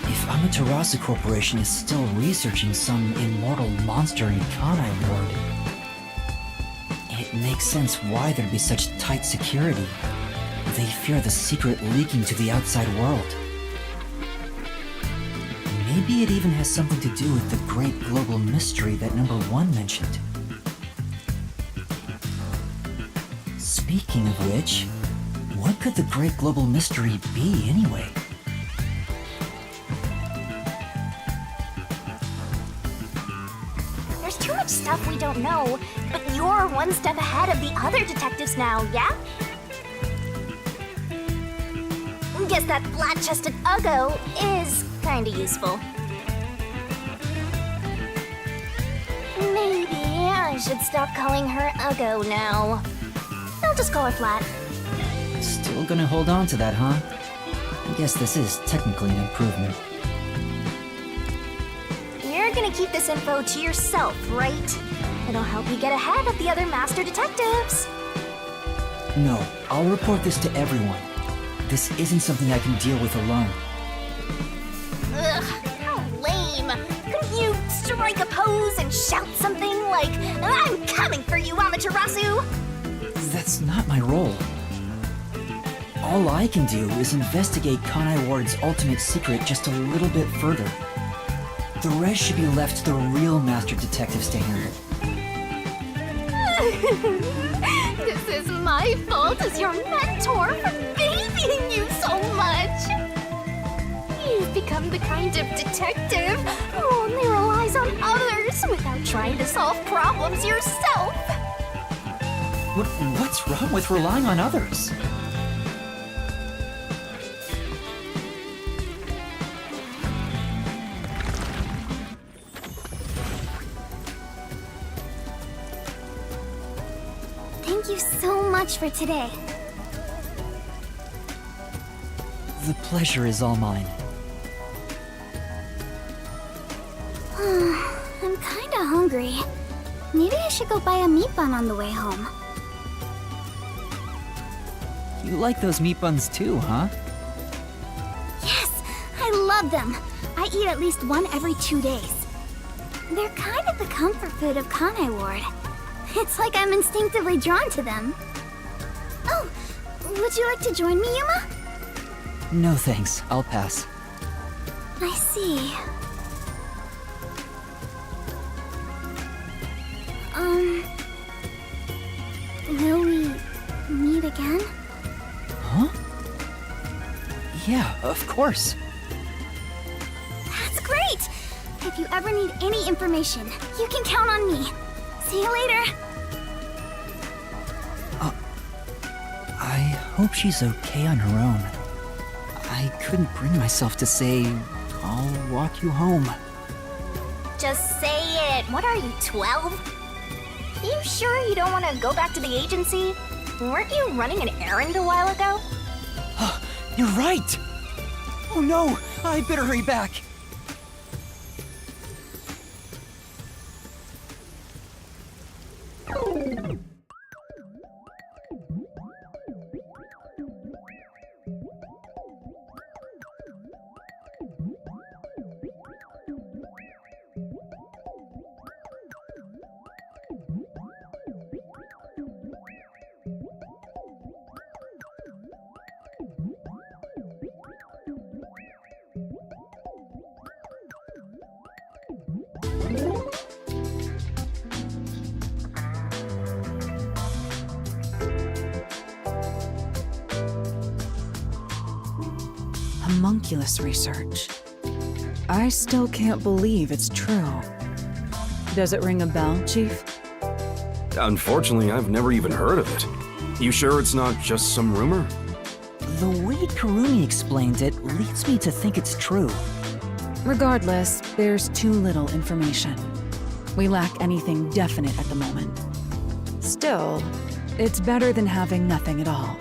If Amaterasu Corporation is still researching some immortal monster in Kanai Ward, it makes sense why there'd be such tight security. They fear the secret leaking to the outside world. Maybe it even has something to do with the great global mystery that number 1 mentioned. Speaking of which, what could the great global mystery be anyway? There's too much stuff we don't know, but you're one step ahead of the other detectives now, yeah? Guess that flat-chested Uggo is kinda useful. Maybe I should stop calling her Uggo now. I'll just call her Flat. Still gonna hold on to that, huh? I guess this is technically an improvement. You're gonna keep this info to yourself, right? It'll help you get ahead of the other master detectives. No, I'll report this to everyone. This isn't something I can deal with alone. Ugh, how lame. Couldn't you strike a pose and shout something like, "I'm coming for you, Amaterasu"? That's not my role. All I can do is investigate Kanai Ward's ultimate secret just a little bit further. The rest should be left to the real master detectives to handle. This is my fault as your mentor for babying you so much. You've become the kind of detective who only relies on others without trying to solve problems yourself. What's wrong with relying on others? Thank you so much for today. The pleasure is all mine. I'm kinda hungry. Maybe I should go buy a meat bun on the way home. You like those meat buns too, huh? Yes, I love them. I eat at least one every 2 days. They're kind of the comfort food of Kanai Ward. It's like I'm instinctively drawn to them. Oh, would you like to join me, Yuma? No thanks, I'll pass. I see. Will we meet again? Huh? Yeah, of course. That's great! If you ever need any information, you can count on me. See you later. I hope she's okay on her own. I couldn't bring myself to say, I'll walk you home. Just say it. What are you, 12? You sure you don't want to go back to the agency? Weren't you running an errand a while ago? You're right! Oh no, I better hurry back. Homunculus research. I still can't believe it's true. Does it ring a bell, Chief? Unfortunately, I've never even heard of it. You sure it's not just some rumor? The way Kurumi explained it leads me to think it's true. Regardless, there's too little information. We lack anything definite at the moment. Still, it's better than having nothing at all.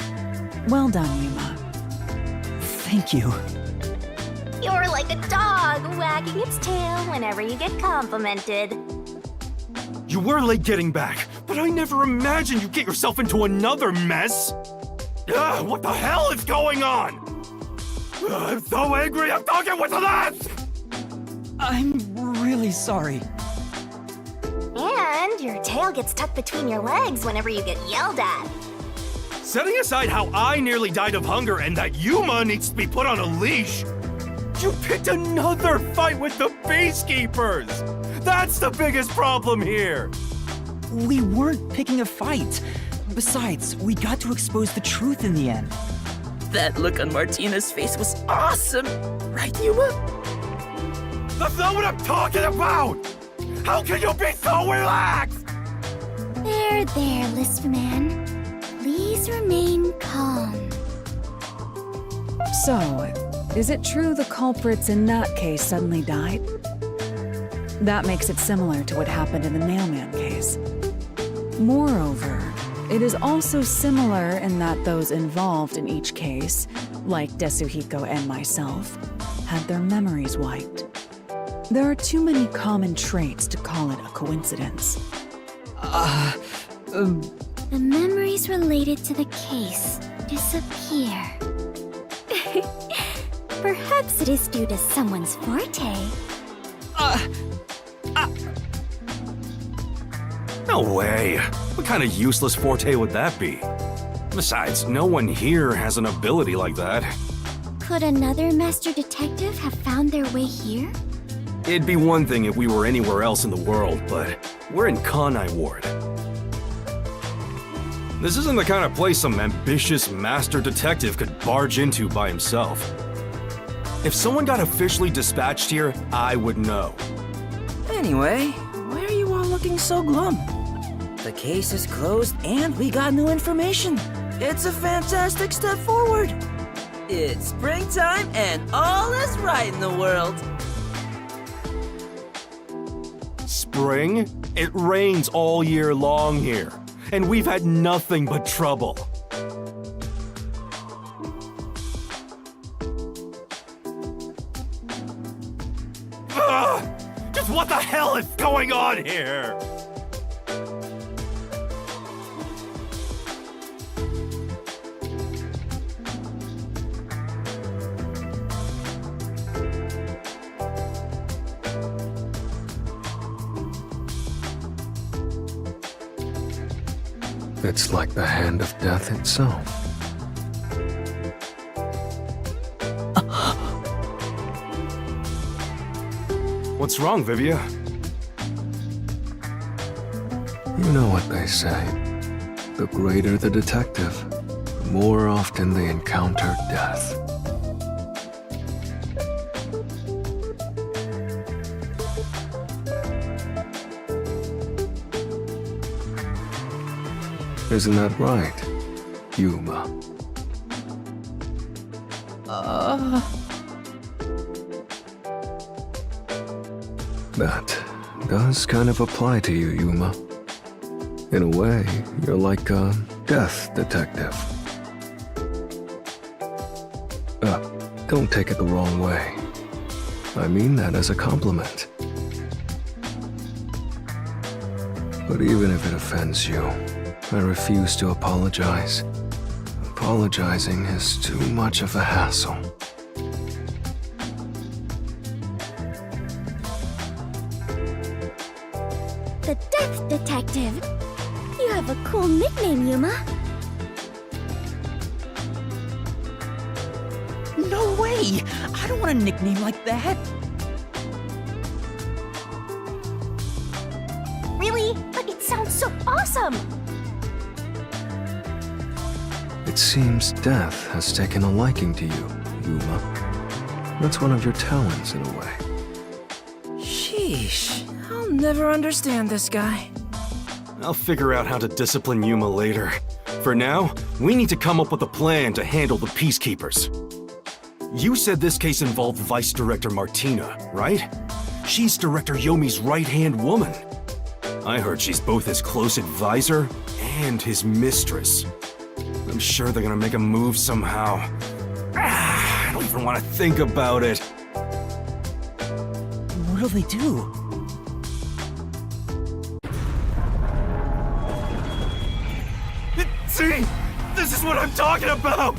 Well done, Yuma. Thank you. You're like a dog wagging its tail whenever you get complimented. You were late getting back, but I never imagined you'd get yourself into another mess! Ugh, what the hell is going on? Ugh, I'm so angry, I'm talking with this! I'm really sorry. And your tail gets tucked between your legs whenever you get yelled at. Setting aside how I nearly died of hunger and that Yuma needs to be put on a leash, you picked another fight with the Peacekeepers! That's the biggest problem here! We weren't picking a fight. Besides, we got to expose the truth in the end. That look on Martina's face was awesome! Right, Yuma? That's not what I'm talking about! How can you be so relaxed? There, Lisp Man. Please remain calm. So, is it true the culprits in that case suddenly died? That makes it similar to what happened in the Mailman case. Moreover, it is also similar in that those involved in each case, like Desuhiko and myself, had their memories wiped. There are too many common traits to call it a coincidence. The memories related to the case disappear. Perhaps it is due to someone's forte. No way. What kind of useless forte would that be? Besides, no one here has an ability like that. Could another master detective have found their way here? It'd be one thing if we were anywhere else in the world, but we're in Kanai Ward. This isn't the kind of place some ambitious master detective could barge into by himself. If someone got officially dispatched here, I would know. Anyway, why are you all looking so glum? The case is closed and we got new information. It's a fantastic step forward. It's springtime and all is right in the world. Spring? It rains all year long here. and we've had nothing but trouble. Just what the hell is going on here? It's like the hand of death itself. What's wrong, Vivia? You know what they say. The greater the detective, the more often they encounter death. Isn't that right, Yuma? That does kind of apply to you, Yuma. In a way, you're like a death detective. Don't take it the wrong way. I mean that as a compliment. But even if it offends you, I refuse to apologize. Apologizing is too much of a hassle. The Death Detective. You have a cool nickname, Yuma. No way! I don't want a nickname like that. Really? But it sounds so awesome! It seems death has taken a liking to you, Yuma. That's one of your talents in a way. Sheesh. I'll never understand this guy. I'll figure out how to discipline Yuma later. For now, we need to come up with a plan to handle the Peacekeepers. You said this case involved Vice Director Martina, right? She's Director Yomi's right-hand woman. I heard she's both his close advisor and his mistress. I'm sure they're gonna make a move somehow. I don't even want to think about it. What'll they do? See? This is what I'm talking about!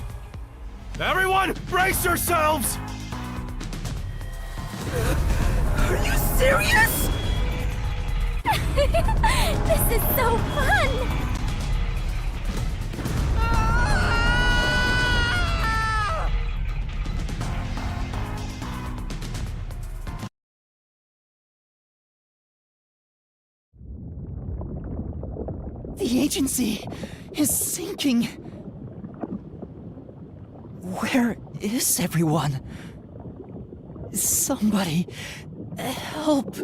Everyone, brace yourselves! Are you serious? This is so fun! The agency is sinking. Where is everyone? Somebody help.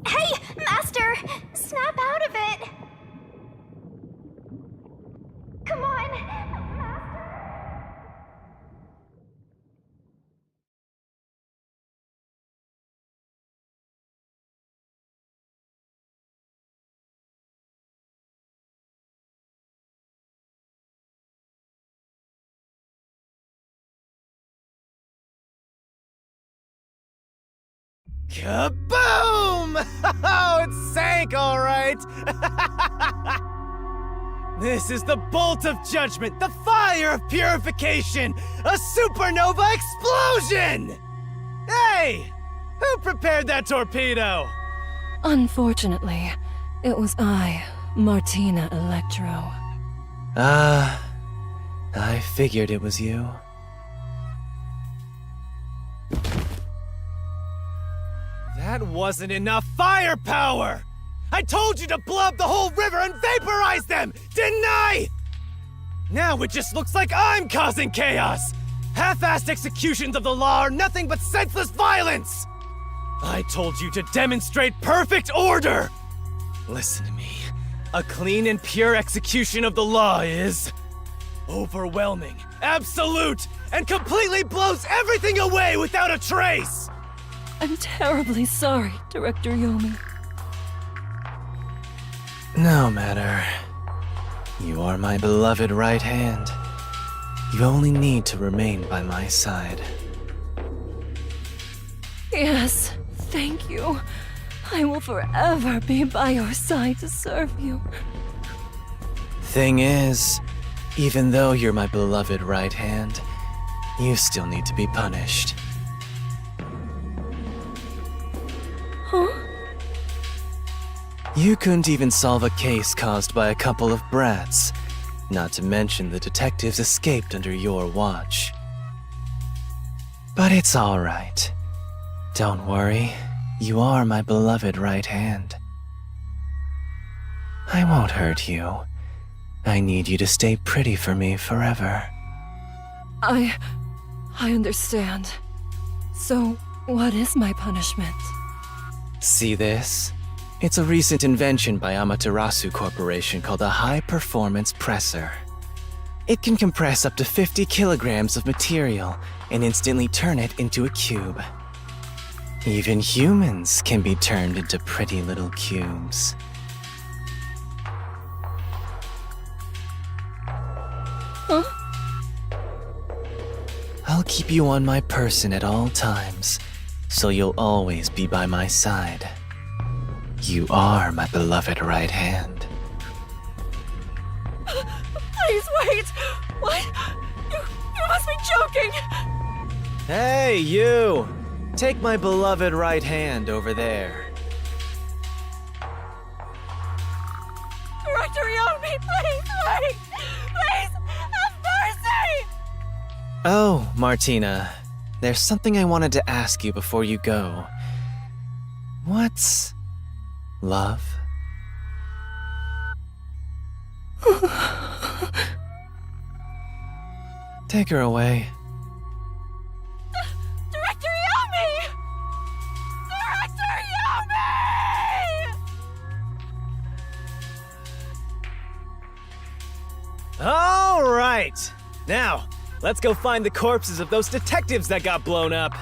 Hey, Master! Snap out of it! Come on, Master! Kaboom! Oh, it sank, all right. This is the bolt of judgment, the fire of purification, a supernova explosion! Hey! Who prepared that torpedo? Unfortunately, it was I, Martina Electro. I figured it was you. That wasn't enough firepower! I told you to blow up the whole river and vaporize them, didn't I? Now it just looks like I'm causing chaos! Half-assed executions of the law are nothing but senseless violence! I told you to demonstrate perfect order! Listen to me. A clean and pure execution of the law is overwhelming, absolute, and completely blows everything away without a trace! I'm terribly sorry, Director Yomi. No matter. You are my beloved right hand. You only need to remain by my side. Yes, thank you. I will forever be by your side to serve you. Thing is, even though you're my beloved right hand, you still need to be punished. Huh? You couldn't even solve a case caused by a couple of brats, not to mention the detectives escaped under your watch. But it's all right. Don't worry, you are my beloved right hand. I won't hurt you. I need you to stay pretty for me forever. I understand. So, what is my punishment? See this? It's a recent invention by Amaterasu Corporation called a high-performance presser. It can compress up to 50 kilograms of material and instantly turn it into a cube. Even humans can be turned into pretty little cubes. Huh? I'll keep you on my person at all times, so you'll always be by my side. You are my beloved right hand. Please wait! What? You must be joking! Hey, you! Take my beloved right hand over there. Director Yomi, please wait! Please, have mercy! Oh, Martina, there's something I wanted to ask you before you go. What's love? Take her away. Director Yomi! Director Yomi! All right! Now, let's go find the corpses of those detectives that got blown up.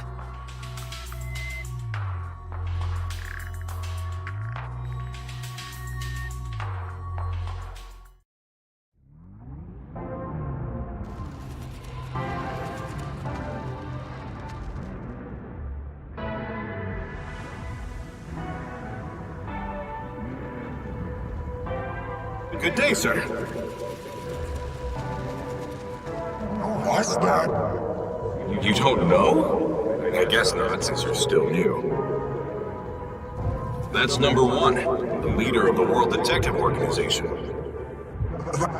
Good day, sir. Who was that? You don't know? I guess not, since you're still new. That's number one, the leader of the World Detective Organization.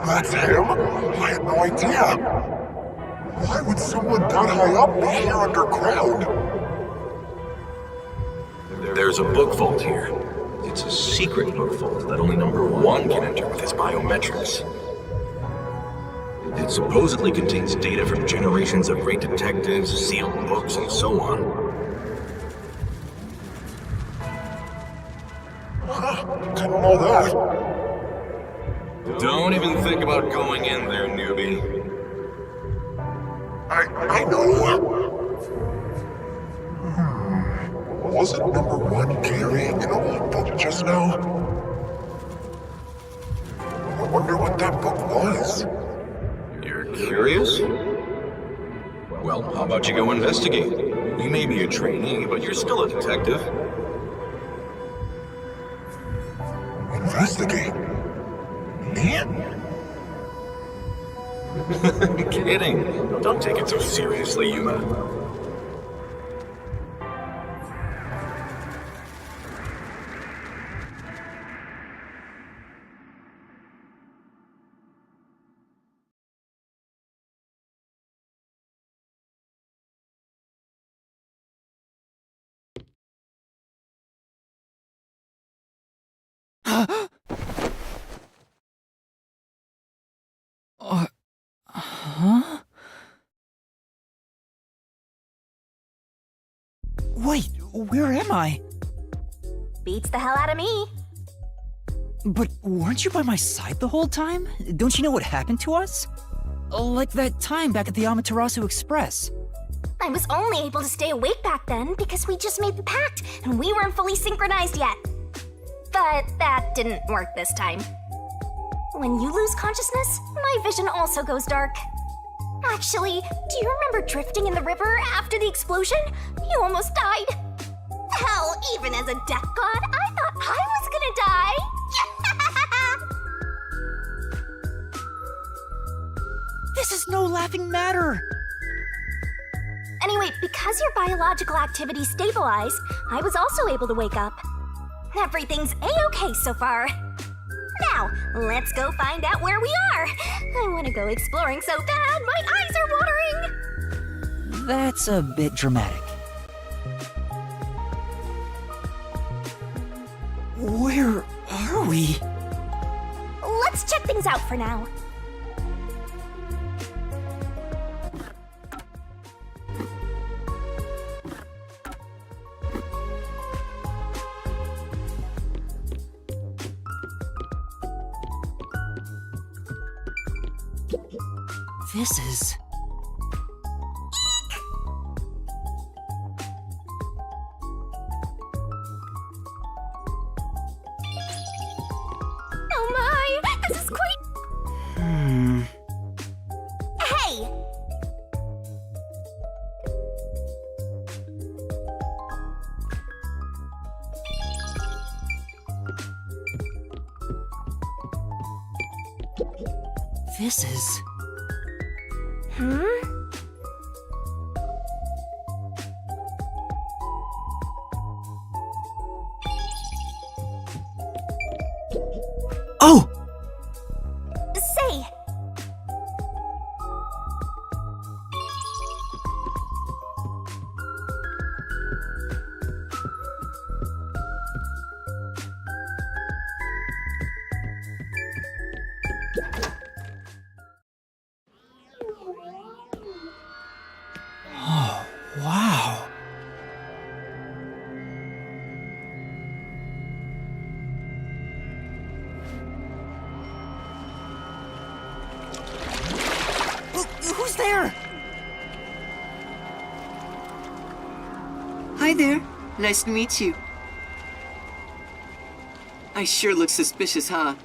That's him? I had no idea. Why would someone that high up be here underground? There's a book vault here. It's a secret book vault that only number one can enter with his biometrics. It supposedly contains data from generations of great detectives, sealed books, and so on. Didn't know that. Don't even think about going in there, newbie. I know. Wasn't number one carrying an old book just now? I wonder what that book was. You're curious? Well, how about you go investigate? You may be a trainee, but you're still a detective. Investigate? Me? Kidding. Don't take it so seriously, Yuma. Huh? Wait, where am I? Beats the hell out of me. But weren't you by my side the whole time? Don't you know what happened to us? Like that time back at the Amaterasu Express. I was only able to stay awake back then because we just made the pact and we weren't fully synchronized yet. But that didn't work this time. When you lose consciousness, my vision also goes dark. Actually, do you remember drifting in the river after the explosion? You almost died. Hell, even as a death god, I thought I was gonna die. This is no laughing matter! Anyway, because your biological activity stabilized, I was also able to wake up. Everything's a-okay so far. Now, let's go find out where we are. I want to go exploring so bad, my eyes are watering. That's a bit dramatic. Where are we? Let's check things out for now. This is... Oh my, this is quite... Hey! This is... Oh! Say... Oh, wow. Who's there? Hi there. Nice to meet you. I sure look suspicious, huh?